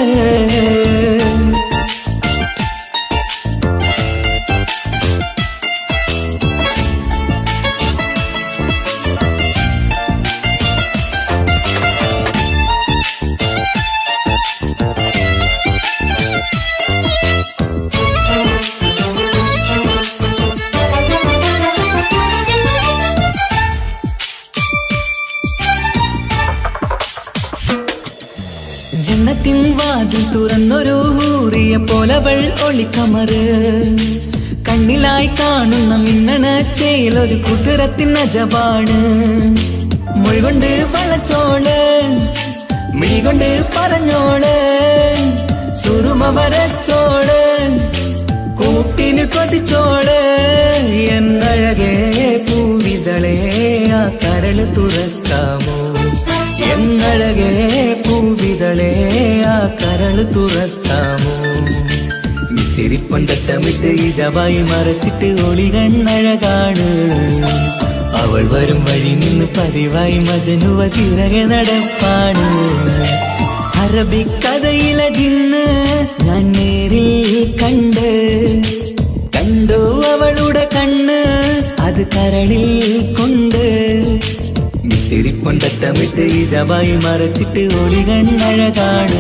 ജന്നത്തിൻ വാതിൽ തുറന്നൊരു ഹൂറിയ പോലവൾ ഒളിക്കമറ് കണ്ണിലായി കാണുന്ന മിന്നണ ചേലൊരു കുതിരത്തിൻ അജബാണ് മൊഴികൊണ്ട് വളച്ചോള് മിഴികൊണ്ട് പറഞ്ഞോള് സുറുമ വരച്ചോള് കൂട്ടിന് കൊതിച്ചോള് എന്നഴകേ പൂവിതളേ ആ കരള് തുറക്കാമോ എന്നഴകേ പൂവിതളേ ആ കരള് തുറക്കാമോ മിസിരിപ്പൊണ്ടട്ടമിട്ട് ഇജബായി മറച്ചിട്ട് ഒളി കണ്ണഴകാണ് അവൾ വരും വഴി നിന്ന് പതിവായി മജനുവ തിരകെ നടപ്പാണ് അറബിക്കഥയിലെ ജിന്ന് ഞാൻ നേരിൽ കണ്ടു അവളുടെ കണ്ണ് അത് കരളിൽ കൊണ്ട് മിസിരിപ്പൊണ്ടട്ടമിട്ട് ഇജബായി മറച്ചിട്ട് ഒളി കണ്ണഴകാണ്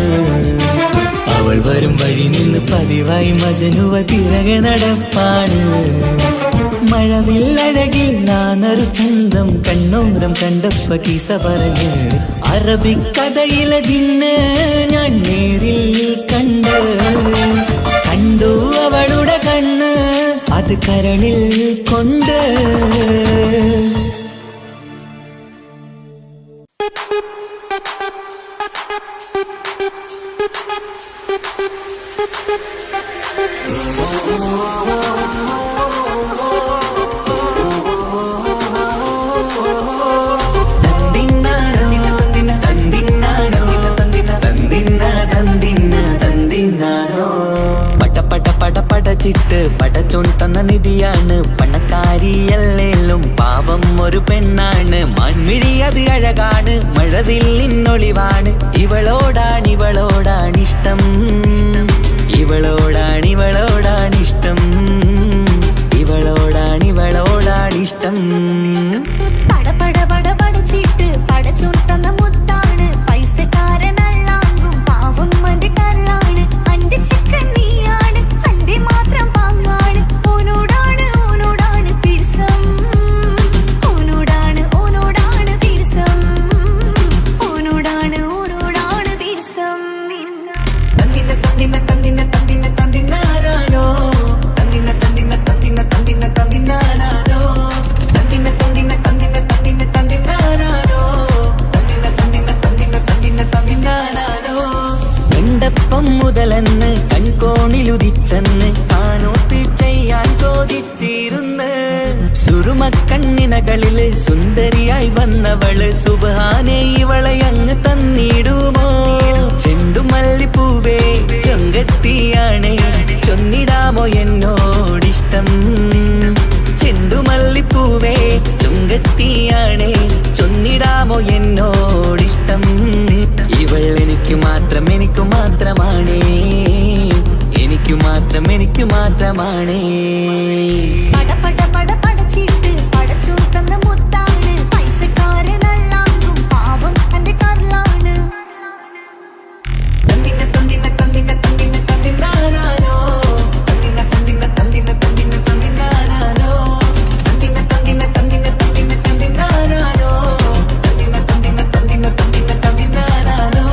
അവൾ വരും വഴി നിന്ന് പതിവായി മജനുവ തിരകെ നടപ്പാണ് മഴവില്ലഴകിൽ നാനൊരു ചന്തം കണ്ണോരം കണ്ടപ്പ കീസ പറഞ്ഞ് അറബിക്കഥയിലെ ജിന്ന് ഞാൻ നേരിൽ കണ്ടു അവളുടെ കണ്ണ് അത് കരളിൽ കൊണ്ട് പടച്ചിട്ട് പടച്ചോൺ തന്ന നിധിയാണ് പണക്കാരിയല്ലേലും പാവം ഒരു പെണ്ണാണ് മൺമിഴി അത് അഴകാണ് മഴവില്ലിന്നൊളിവാണ് ഇവളോടാണിഷ്ടം ഇവളോടാണിഷ്ടം ഇവളോടാണിഷ്ടം പടച്ചിട്ട് പടച്ചോൺ തന്ന മുത്താണ് പൈസക്കാരനല്ലാങ്കും പാവം അന്റെ കല്ലാണ് അന്റെ ചിക്കൻ നീയാണ് അന്റെ മാത്രം പാങ്ങാണ് ഓനോടാണ് പിരിസം ഓനോടാണ് പിരിസം ഓനോടാണ് പിരിസം സുന്ദരിയായി വന്നവള് സുബ്ഹാനേ ഇവളെ അങ്ങ് തന്നിടുമോ ചെണ്ടുമല്ലിപ്പൂവേ ചൊങ്കത്തിയാണ് ചൊന്നിടാമോ എന്നോടിഷ്ടം ചെണ്ടുമല്ലിപ്പൂവേ ചുങ്കത്തിയാണ് ചൊന്നിടാമോ എന്നോടിഷ്ടം ഇവൾ എനിക്ക് മാത്രം എനിക്ക് മാത്രമാണേ എനിക്ക് മാത്രം എനിക്ക് മാത്രമാണേ പട പട പട പടച്ചിട്ട് പടച്ചു തന്ന മുത്താണ് പൈസക്കാരനല്ലാങ്കും പാവം എന്റെ കരളാണ് തന്തിന തന്തിന തന്തിന തന്തിന തന്തിനാനാനോ തന്തിന തന്തിന തന്തിന തന്തിന തന്തിനാനാനോ തന്തിന തന്തിന തന്തിന തന്തിന തന്തിനാനാനോ തന്തിന തന്തിന തന്തിന തന്തിന തന്തിനാനാനോ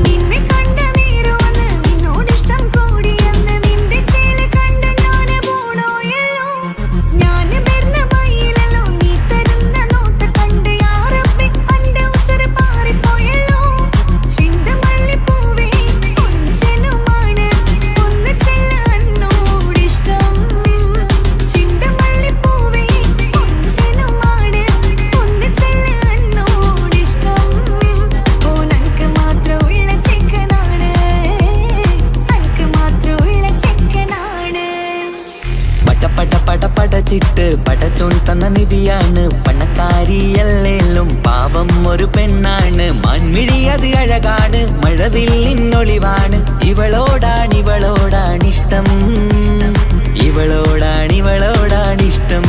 നിന്നെ കണ്ട നേരവന്ന് നിന്നോടിഷ്ടം കൂടിയെന്ന് നിന്റെ ചേല കണ്ട ഞാന് പോണോയല്ലോ ഞാന് വരുന്ന വഴിയിലല്ലോ നീ തരുന്ന നോട്ട കണ്ട് യാറപ്പി അന്റെ ഉസര പാറിപ്പോയല്ലോ ചിന്തമല്ലിപ്പൂവേ കൊഞ്ചനുമാണ് ഒന്ന് ചെല്ല എന്നോടിഷ്ടം ചിന്തമല്ലിപ്പൂവേ കൊഞ്ചനുമാണ് ഒന്ന് ചെല്ല എന്നോടിഷ്ടം ഓ നനക്ക് മാത്രമുള്ള ചെക്കനാണ് നനക്ക് മാത്രമുള്ള ചെക്കനാണ് പട പട പട പടച്ചിട്ട് പടച്ചോൺ തന്ന നിധിയാണ് പണക്കാരിയല്ലേലും പാവം ഒരു പെണ്ണാണ് മൺമിഴി അത് അഴകാണ് മഴവില്ലിന്നൊളിവാണ് ഇവളോടാണിഷ്ടം ഇവളോടാണിഷ്ടം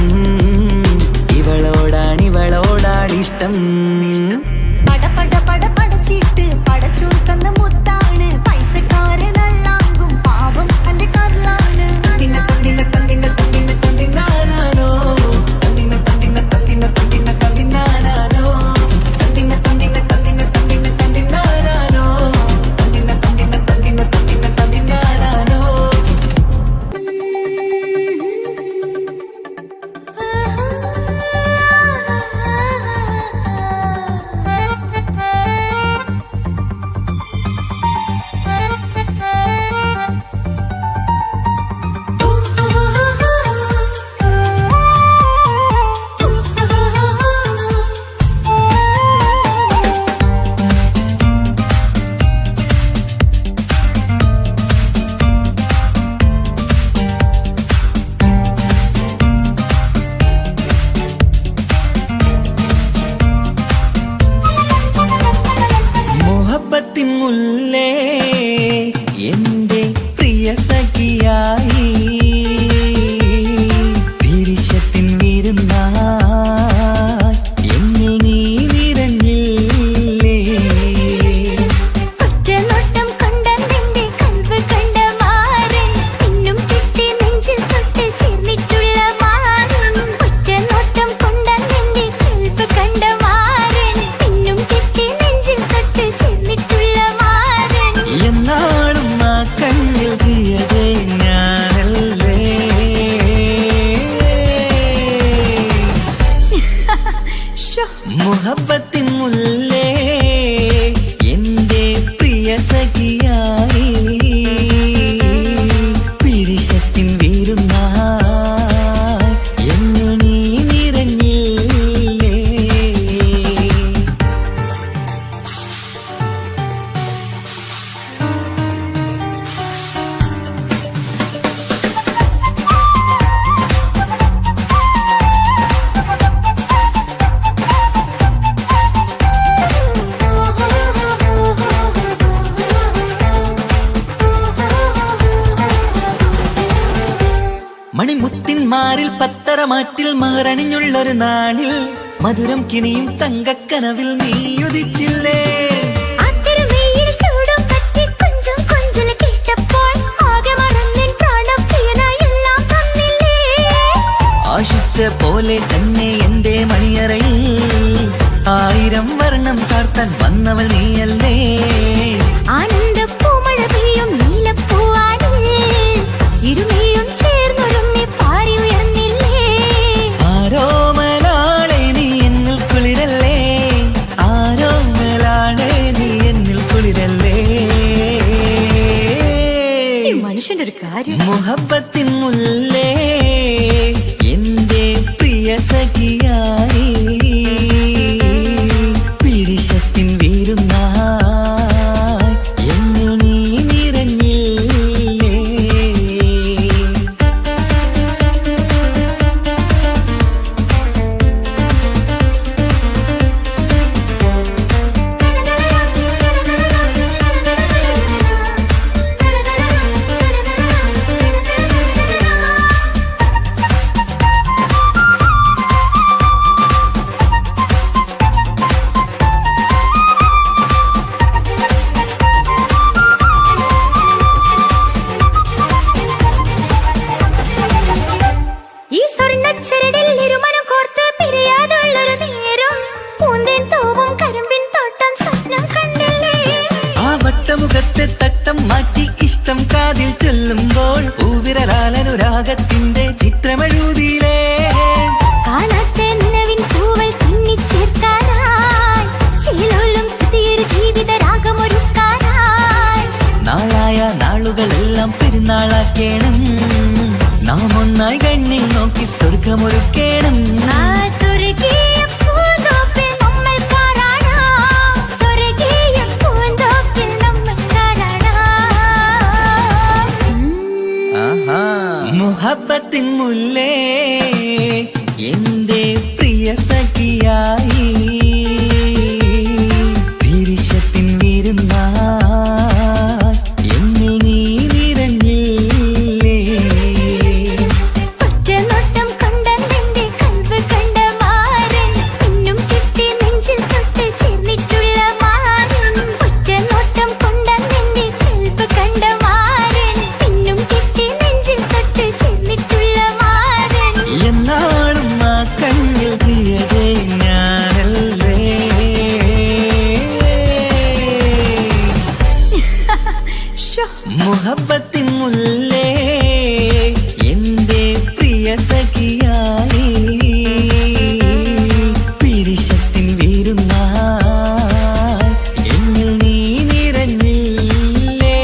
ഇവളോടാണിഷ്ടം പട പട പട പടച്ചിട്ട് പടച്ചു തന്ന മുത്താണ് പൈസക്കാരനല്ലാങ്കും പാവം എന്റെ കരളാണ് തന്തിന തന്തിന തന്തിന തന്തിന തന്തിനാനാനോ തന്തിന തന്തിന തന്തിന തന്തിന തന്തിനാനാനോ തന്തിന തന്തിന തന്തിന തന്തിന തന്തിനാനാനോ തന്തിന തന്തിന തന്തിന തന്തിന തന്തിനാനാനോ മുഹബത്തിൻ മുല്ലേ എന്റെ പ്രിയ സഖിയായി പിരിശത്തിൻ വിരുന്നായി എന്നിൽ നീ നിറഞ്ഞില്ലേ ഒറ്റനോട്ടം കൊണ്ട നിന്റെ കൽവ് കണ്ട മാരൻ പിന്നും കിട്ടി നെഞ്ചിൽ തൊട്ട് ചേർന്നിട്ടുള്ള മാരൻ ഒറ്റനോട്ടം കൊണ്ട നിന്റെ കൽവ് കണ്ട മാരൻ പിന്നും കിട്ടി നെഞ്ചിൽ തൊട്ട് ചേർന്നിട്ടുള്ള മാരൻ എന്നാളും ആ കണ്ണിൽ പ്രിയതേ ഞാനല്ലേ മുഹബത്തിൻ മുല്ലേ എന്റെ പ്രിയ സഖിയായി പിരിശത്തിൻ വിരുന്നായി എന്നിൽ നീ നിറഞ്ഞില്ലേ മണിമുത്തിന്മാരിൽ പത്തരമാറ്റിൽ മഹറണിഞ്ഞുള്ളൊരു നാളിൽ മധുരം കിനിയും തങ്കക്കനവിൽ നീയുദിച്ചില്ലേ അത്തരമേയിൽ ചൂടും പറ്റി കൊഞ്ചും കൊഞ്ചൽ കേട്ടപ്പോൾ ആകെ മറന്നിൻ പ്രാണപ്രിയനായി എല്ലാം തന്നില്ലേ ആശിച്ച പോലെ തന്നെ എന്റെ മണിയറയിൽ 1000 വർണ്ണം ചാർത്താൻ വന്നവൾ നീയല്ലേ ആനന്ദ പൂമഴ പെയ്യും നീലപ്പൂവാനിൽ ഇരുമേയും ചേർന്നൊരുമ്മി പാരി ഉയർന്നില്ലേ ആരോമലാളെ നീ എന്നിൽ കുളിരല്ലേ ആരോമലാളെ നീ എന്നിൽ കുളിരല്ലേ മനുഷ്യന്റെ ഒരു കാര്യം മുഹബത്തിൻ മുല്ലേ എന്റെ പ്രിയ സഖിയായി കളിക്കണം, നാം ഒന്നായി കണ്ണിൽ നോക്കി സ്വർഗമൊരുക്കേണം. സ്വർഗീയ പൂന്തോപ്പിൽ നമ്മൾ കാണാം, സ്വർഗീയ പൂന്തോപ്പിൽ നമ്മൾ കാണാം. മുഹബത്തിൻ മുല്ലേ എന്റെ പ്രിയ സഖിയായി, വിരിശത്തിൻ വിരുന്നായി എന്നിൽ നീ നിറഞ്ഞില്ലേ. ഒറ്റനോട്ടം കൊണ്ട നിന്റെ കൽവ് കണ്ട മാരൻ, പിന്നും കിട്ടി നെഞ്ചിൽ തൊട്ട് ചേർന്നിട്ടുള്ള മാരൻ. ഒറ്റനോട്ടം കൊണ്ട നിന്റെ കൽവ് കണ്ട മാരൻ, പിന്നും കിട്ടി നെഞ്ചിൽ തൊട്ട് ചേർന്നിട്ടുള്ള മാരൻ. എന്നാളും ആ കണ്ണിൽ പ്രിയതേ ഞാനല്ലേ. മുഹബത്തിൻ മുല്ലേ എന്റെ പ്രിയ സഖിയായി, പിരിശത്തിൻ വിരുന്നായി എന്നിൽ നീ നിറഞ്ഞില്ലേ.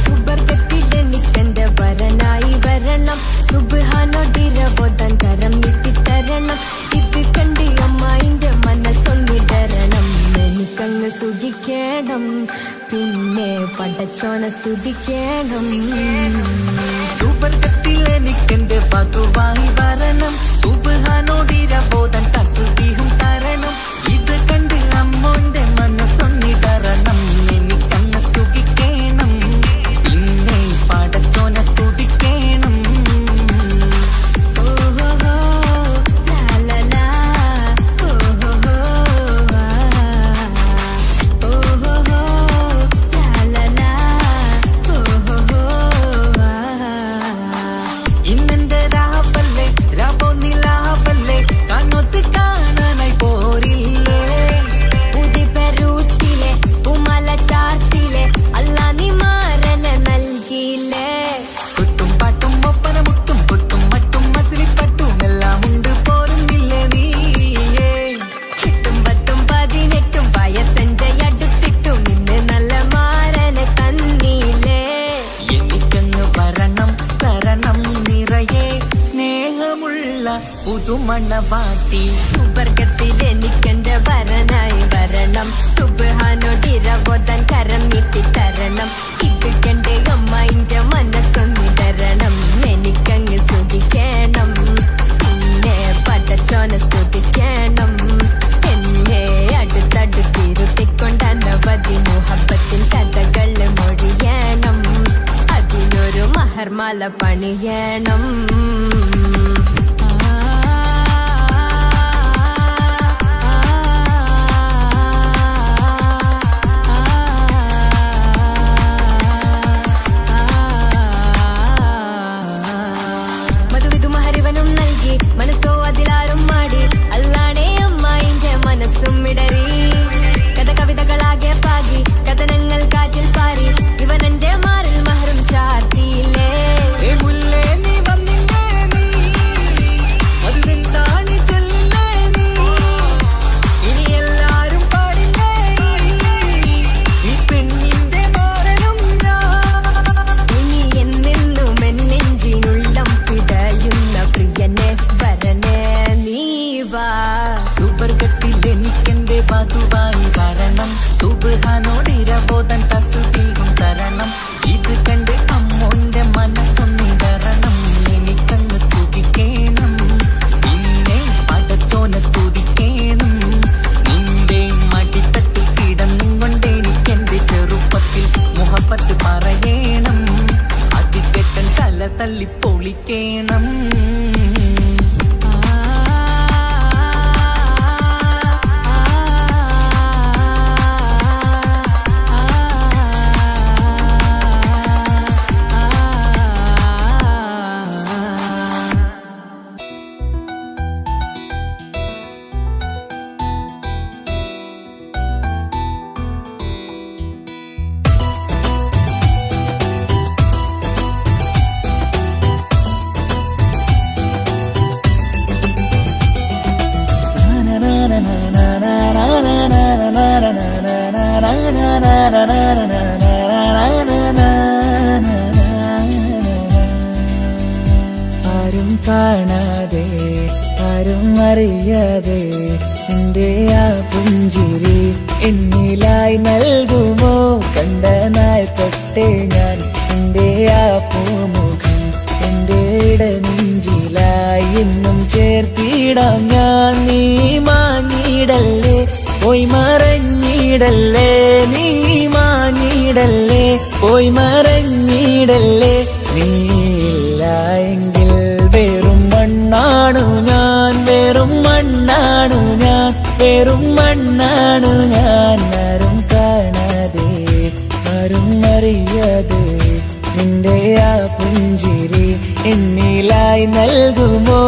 സുബർഗത്തിലെനിക്കെന്റെ വരനായി വരണം, സുബ്ഹാനോടിരവോദൻ കരം നീട്ടിത്തരണം. ഇത് കണ്ട് അമ്മായിന്റെ മനസ്സൊന്നിടരണം, എനിക്കങ്ങ് സുഖിക്കണം, പിന്നെ പടച്ചോനെ സ്തുതിക്കണം. സുബർഗത്തിൽ എനിക്കെന്റെ വധുവായി വരണം, സുബ്ഹാനോടിരവോദൻ തസ്ബീഹും തരണം. ഇത് കണ്ട് അമ്മോന്റെ മനസ്സൊന്നിടരണം, എനിക്കങ്ങ് സുഖിക്കണം, പിന്നെ പടച്ചോനെ സ്തുതിക്കണം. ഓഹോഹോ ലാലലാ, ഓഹോഹോ ഓഹോഹോ ലാലലാ, ഓഹോഹോ. ഇന്നെന്റെ രാവല്ലേ രാവോ നിലാവല്ലേ, കണ്ണൊത്ത് കാണാനായി പോരില്ലേ. പുതിപെരൂത്തിലെ ഉമല ചാർത്തിലെ അല്ലാ നീ മാരനെ നൽകിയില്ലേ. കുട്ടും പാട്ടും ഒപ്പന മുട്ടും പൊട്ടും മട്ടും മസിലിപ്പട്ടും എല്ലാം ഉണ്ട് പോരുന്നില്ലേ നീയേ. 8ഉം 10ഉം 18ഉം വയസ്സെന്റെ അടുത്തിട്ടും നിന്നെ നല്ല മാരനെ തന്നീലേ. എനിക്കങ്ങ് വരണം തരണം നിറയെ സ്നേഹമുള്ള പുതുമണവാട്ടി. സുബർഗത്തിൽ എനിക്കെന്റെ വരനായി വരണം, സുബ്ഹാനോടിരവോദൻ കരം നീട്ടിത്തരണം. ഇത് കണ്ട് അമ്മായിന്റെ മനസ്സൊന്നിടരണം, എനിക്കങ്ങ് സുഖിക്കണം, പിന്നെ പടച്ചോനെ സ്തുതിക്കണം. എന്നെ അടുത്തടുത്തിരുത്തിക്കൊണ്ട് അനവധി മുഹബത്തിൻ കഥകൾ മൊഴിയണം, അതിനൊരു മഹർമാല പണിയണം. മധുവിധു മഹരിവനും നൽകി മനസ്സോ അതിലാരും മാടി, അല്ലാണേ അമ്മായിന്റെ മനസ്സും ഇടറി. കഥ കവിതകളാകെ പാകി കഥനങ്ങൾ കാറ്റിൽ പാറി, ഇവനെന്റെ മാറിൽ മഹറും ചാർത്തിയില്ലേ. ഏ മുല്ലേ നീ വന്നില്ലേ നീ, മധുവെന്താണി ചൊല്ലില്ലേ നീ, ഇനി എല്ലാരും പാടില്ലേ ഈ പെണ്ണിന്റെ മാറനും ഞാൻ. ഇനി എന്നെന്നും എന്നെഞ്ചിനുള്ളം പിടയുന്ന പ്രിയനെ വരനെ നീ വാ. സുബർഗത്തിൽ എനിക്കെന്റെ വധുവായി വരണം, സുബ്ഹാനോടിരവോദൻ തസ്ബീഹും തരണം. ഇത് കണ്ട് അമ്മോന്റെ മനസ്സൊന്നിടരണം, എനിക്കങ്ങ് സുഖിക്കണം, പിന്നെ പടച്ചോനെ സ്തുതിക്കണം. നിന്റെ മടിത്തട്ടിൽ കിടന്നും കൊണ്ട് എനിക്കെന്റെ ചെറുപ്പത്തിൽ മുഹബത്ത് പറയണം, അതിക്കെട്ടൻ തല തല്ലി പൊളിക്കണം. ആരും കാണാതെ ആരും അറിയാതെ നിന്റെ ആ പുഞ്ചിരി എന്നിലായി നൽകുമോ കണ്ട നാൾ തൊട്ടേ ഞാൻ നിന്റെ ആ പൂമുഖം എന്റെ ഇടനെഞ്ചിലായി എന്നും ചേർത്തിടാം ഞാൻ നീ മാഞ്ഞിടല്ലേ പോയി മറഞ്ഞിടല്ലേ നീ മാഞ്ഞിടല്ലേ പോയി മറഞ്ഞിടല്ലേ നീ ഇല്ല എങ്കിൽ വെറും മണ്ണാണു ഞാൻ വെറും മണ്ണാണു ഞാൻ വെറും മണ്ണാണു ഞാൻ ആരും കാണാതെ ആരും അറിയാതെ നിന്റെ ആ പുഞ്ചിരി എന്നിലായി നൽകുമോ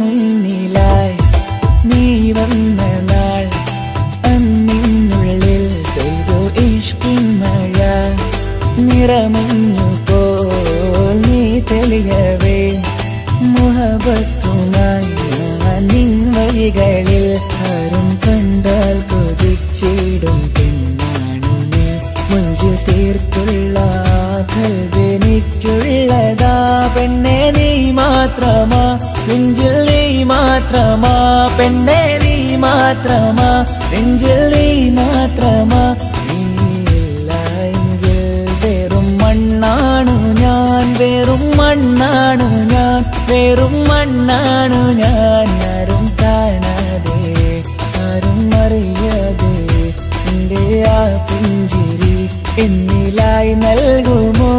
മുന്നിലായി നീ വന്ന നാൾ അന്നിനുള്ളിൽ പെയ്തു ഇഷ്കിൻ മഴ നിറമഞ്ഞു പോൽ നീ തെളിയവേ മുഹബത്തുമായി ഞാൻ നിൻ വഴികളിൽ ആരും കണ്ടാൽ കൊതിച്ചിടും പെണ്ണാണു നീ മുഞ്ചിൽ തീർത്തുള്ള കൽവെനിക്കുള്ളതാ പെണ്ണെ നീ മാത്രമാ നെഞ്ചിൽ നീ മാത്രമാ പെണ്ണെ നീ മാത്രമാ നെഞ്ചിൽ നീ മാത്രമാ നീയില്ല എങ്കിൽ വെറും മണ്ണാണു ഞാൻ വെറും മണ്ണാണു ഞാൻ വെറും മണ്ണാണു ഞാൻ ആരും കാണാതെ ആരും അറിയാതെ നിന്റെ ആ പുഞ്ചിരി എന്നിലായി നൽകുമോ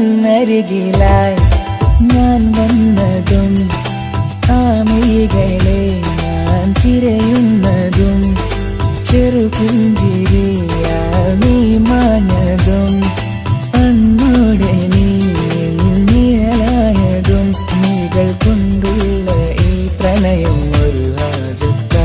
നിന്നരികിലായി ഞാൻ വന്നതും ആ മിഴികളെ ഞാൻ തിരയുന്നതും ചെറുപുഞ്ചിരിയാ നീ മാഞ്ഞതും അന്നോടെ നീ നിഴലായതും നീകൾ കൊണ്ടുള്ള ഈ പ്രണയം ഒരു ഹാജത്ത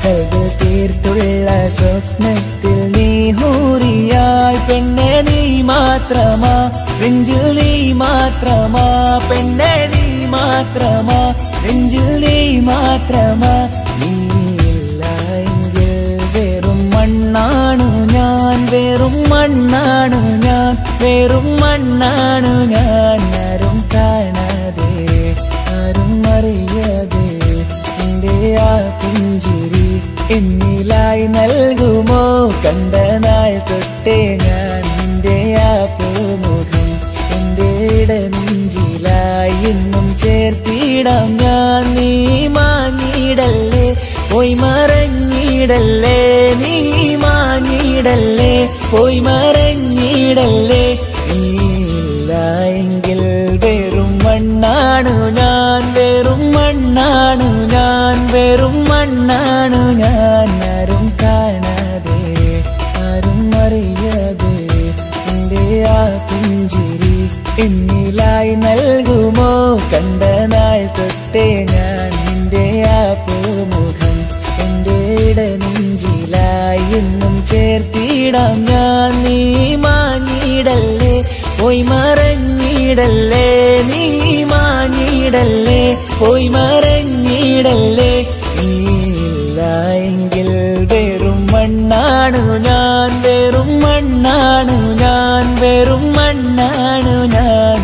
കൽവിൽ തീർത്തുള്ള സ്വപ്നത്തിൽ നീ ഹൂറിയായി പെണ്ണെ നീ മാത്രമാ നെഞ്ചിൽ നീ മാത്രമാ പെണ്ണെ നീ മാത്രമാ നെഞ്ചിൽ നീ മാത്രമാ നീയില്ല എങ്കിൽ വെറും മണ്ണാണു ഞാൻ വെറും മണ്ണാണു ഞാൻ വെറും മണ്ണാണു ഞാൻ ആരും കാണാതെ ആരും അറിയാതെ നിന്റെ ആ പുഞ്ചിരി എന്നിലായി നൽകുമോ കണ്ട നാൾ തൊട്ടേ ഞാൻ നിന്റെ ആ പൂമുഖം എന്റെ ഇടനെഞ്ചിലായി എന്നും ചേർത്തിടാം ഞാൻ നീ മാഞ്ഞിടല്ലേ പോയി മറഞ്ഞിടല്ലേ നീ മാഞ്ഞിടല്ലേ പോയി മറഞ്ഞിടല്ലേ നീയില്ല എങ്കിൽ വെറും മണ്ണാണു ഞാൻ വെറും മണ്ണാണു ഞാൻ വെറും മണ്ണാണു ഞാൻ ആരും കാണാതെ ആരും അറിയാതെ നിന്റെ ആ പുഞ്ചിരി എന്നിലായി നൽകുമോ കണ്ട നാൾ തൊട്ടേ ഞാൻ നിന്റെ ആ പൂമുഖം എന്റെ ഇടനെഞ്ചിലായി എന്നും ചേർത്തിടാം ഞാൻ നീ മാഞ്ഞിടല്ലേ പോയി മറഞ്ഞിടല്ലേ നീ മാഞ്ഞിടല്ലേ പോയി മറഞ്ഞിടല്ലേ നീയില്ല എങ്കിൽ വെറും മണ്ണാണു ഞാൻ വെറും മണ്ണാണു ഞാൻ വെറും മണ്ണാണു ഞാൻ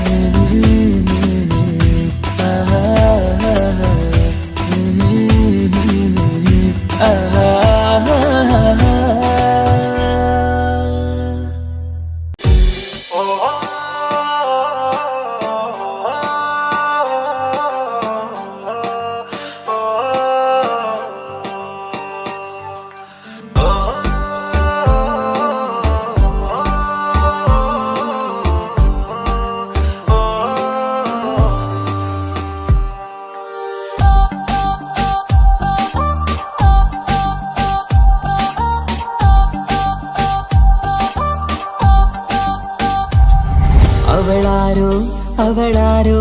അവളാരോ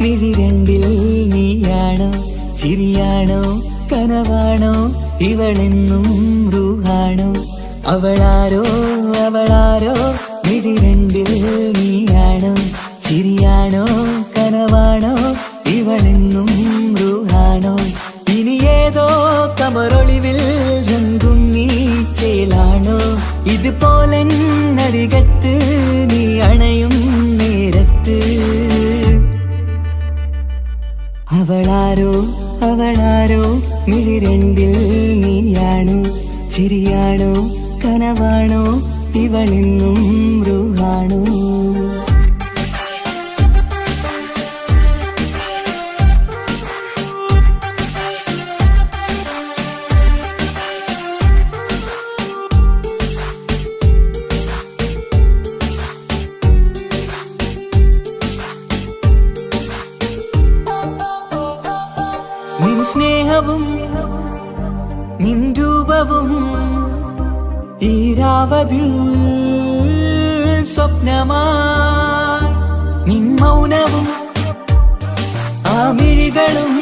മിഴിരണ്ടിൽ നീയാണോ ചിരിയാണോ കനവാണോ ഇവളെന്നും റൂഹാണോ അവളാരോ അവളാരോ മിഴിരണ്ടിൽ നീയാണോ ചിരിയാണോ കനവാണോ ഇവളെന്നും റൂഹാണോ ഇനി ഏതോ കമറൊളിവിൽ രംഗും നീ ചേലാണോ ഇതുപോലെ നരികത്ത് നീ അണയും നേരത്ത് അവളാരോ അവളാരോ മിഴിരണ്ടിൽ നീയാണോ ചിരിയാണോ കനവാണോ ഇവളെന്നും റൂഹാണോ നിൻ സ്നേഹവും നിൻ രൂപവും ഈരാവതിൽ സ്വപ്നമായി നിൻ മൗനവും ആ മിഴികളും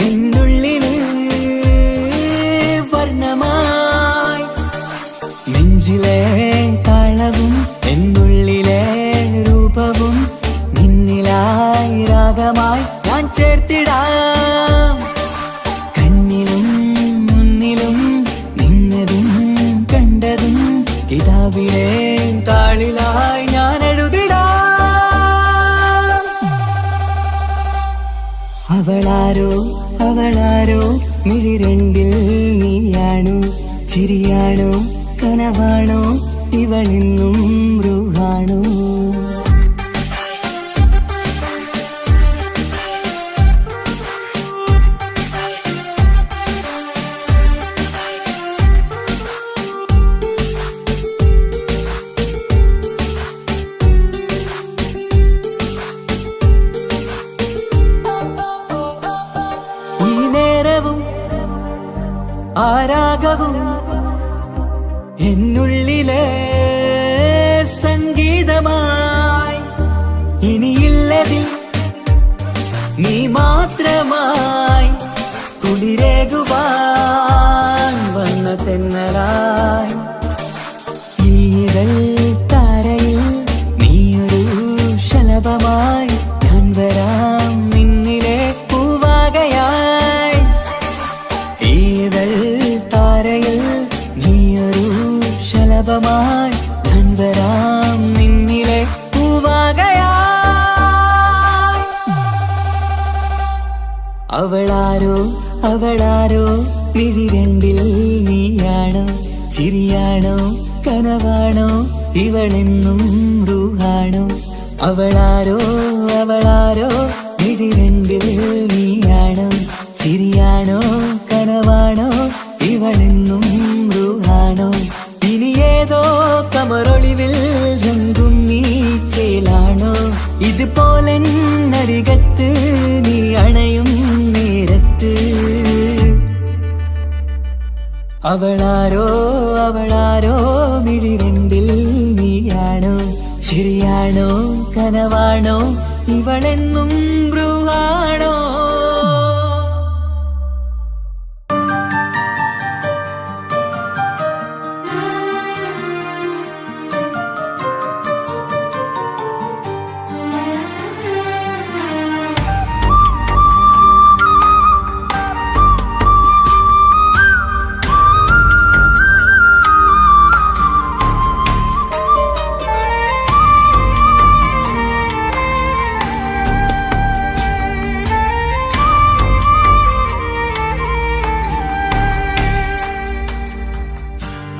എന്നുള്ളിൽ വർണ്ണമായി നെഞ്ചിലെ താളവും എന്നുള്ളിലെ രൂപവും നിന്നിലായി രാഗമായി ഞാൻ ചേർത്തിടാം കണ്ണിലും മുന്നിലും നിന്നതും കണ്ടതും കിതാബിലെ താളിലായി ഞാൻ എഴുതിടാം അവളാരോ അവളാരോ മിഴിരണ്ടിൽ നീയാണോ ചിരിയാണോ കനവാണോ ഇവളെന്നും റൂഹാണോ ആരാഗവും എന്നുള്ളിലെ സംഗീതമായി ഇനിയില്ലതിൽ നീ മാത്രമായി കുളിരേകുവാൻ വന്ന തെന്നലായി ഈതൾ താരയിൽ നീയൊരു ശലഭമായി ഞാൻ വരാം നിന്നിലെ പൂവാകയായി ഈതൾ താരയിൽ നീയൊരു ശലഭമായി ഞാൻ വരാം നിന്നിലെ പൂവാകയായി അവളാരോ അവളാരോ മിഴിരണ്ടിൽ നീയാണോ ചിരിയാണോ കനവാണോ ഇവളെന്നും റൂഹാണോ അവളാരോ അവളാരോ മിഴിരണ്ടിൽ നീയാണോ ചിരിയാണോ കനവാണോ ഇവളെന്നും റൂഹാണോ ഇനി ഏതോ കമറൊളിവിൽ രംഗും നീ ചേലാണോ ഇതുപോലെ നരികത്ത് നീ അണയും നേരത്ത് അവളാരോ അവളാരോ മിഴിരണ്ടിൽ നീയാണോ ശരിയാണോ കനവാണോ ഇവളെന്നും ബ്രൂഹാണോ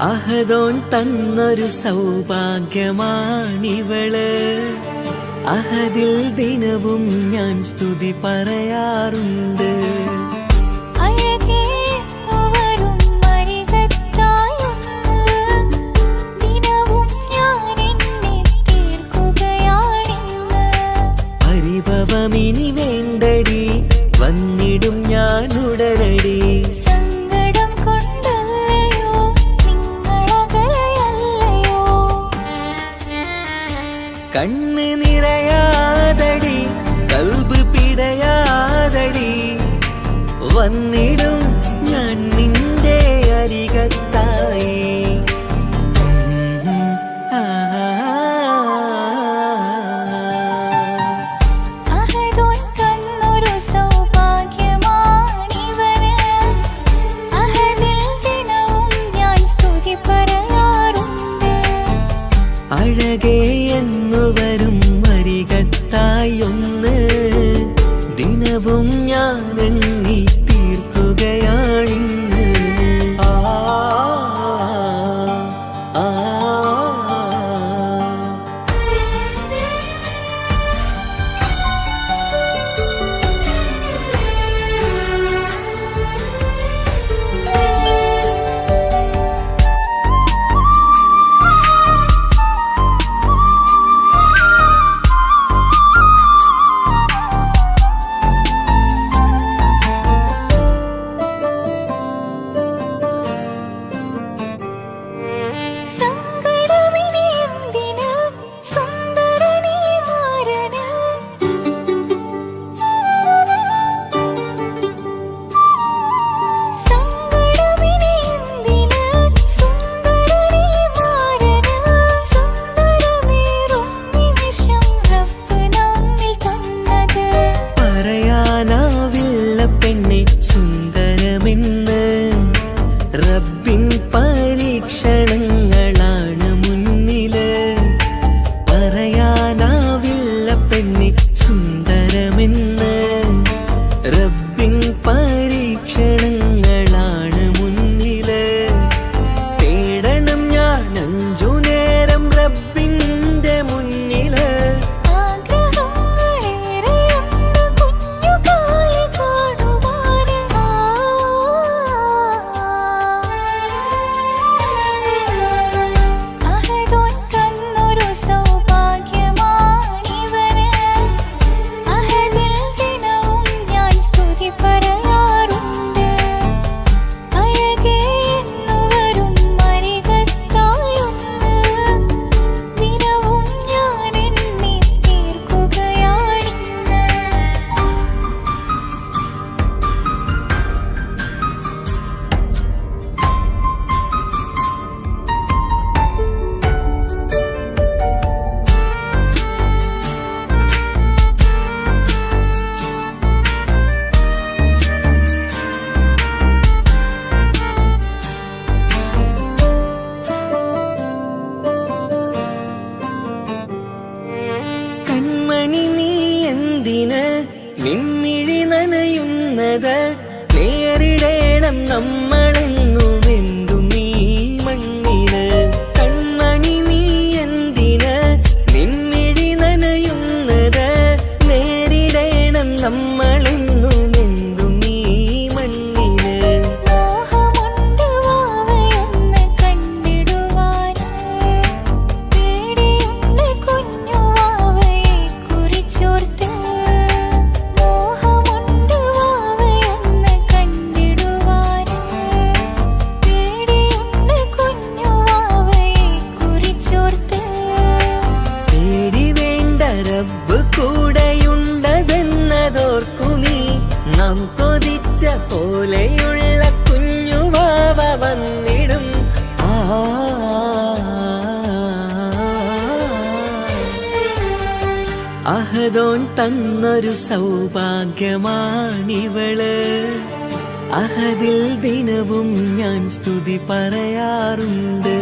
അഹദോൻ തന്നൊരു സൗഭാഗ്യമാണിവള് അഹദിൽ ദിനവും ഞാൻ സ്തുതി പറയാറുണ്ട് പരിഭവമിനി വേണ്ടടി വന്നിടും ഞാൻ ഉടനടി കണ്ണ് നിറയാ അഴകേ എന്നു വരും വരികത്തായി ഒന്ന് ദിനവും ഞാൻ എണ്ണി തീർക്കുകയാണിന്ന്. ആ ആ സങ്കടമിനി എന്തിന് സുന്ദരനീ മാരന് സങ്കടമിനി എന്തിന് സുന്ദരനീ മാരന് സുന്ദരമേറും നിമിഷം റബ്ബ് നമ്മിൽ തന്നത് പറയാനാവില്ല പെണ്ണെ സുന്ദരമെന്ന് റബ്ബിൻ പരീക്ഷണങ്ങളാണ് മുന്നില്. പറയാനാവില്ല പെണ്ണെ സുന്ദരമെന്ന് റബ്ബിൻ പരീക്ഷണങ്ങളാണ് മുന്നില്. തേടണം ഞാൻ 5 നേരം റബ്ബിന്റെ മുന്നില്. ആഗ്രഹങ്ങളേറെയുണ്ട് കുഞ്ഞുകാലി കാണുവാന്. അഹദോൻ തന്നൊരു സൗഭാഗ്യമാണിവന്. അഹദിൽ ദിനവും ഞാൻ സ്തുതി പറയാറുണ്ട്. അഴകേ എന്നു വരും അരികത്തായൊന്ന് ദിനവും ഞാൻ എണ്ണി തീർക്കുകയാണിന്ന്. കൺമണി നീ എന്തിന് നിൻമിഴി നനയുന്നത്? നേരിടേണം നമ്മളെന്നും എന്തും നീ മണ്ണില്. കൺമണി നീ എന്തിന് നിൻമിഴി നനയുന്നത്? നേരിടേണം നമ്മളെന്നും എന്തും നീ മണ്ണില്. മോഹമുണ്ട് വാവയൊന്ന് കണ്ടിടുവാന്. പേടിയുണ്ട് കുഞ്ഞു വാവയെ കുറിച്ചോർത്ത്. മോഹമുണ്ട് വാവയൊന്ന് കണ്ടിടുവാന്. പേടിയുണ്ട് കുഞ്ഞു വാവയെ കുറിച്ചോർത്ത്. പേടി വേണ്ട റബ്ബ് കൂടെയുണ്ടതെന്നതോർക്കു നീ. നാം കൊതിച്ച പോലെയുള്ള കുഞ്ഞുവാവ വന്നിടും. ആ അഹദോൻ തന്നൊരു സൗഭാഗ്യമാണിവള്. അഹദിൽ ദിനവും ഞാൻ സ്തുതി പറയാറുണ്ട്.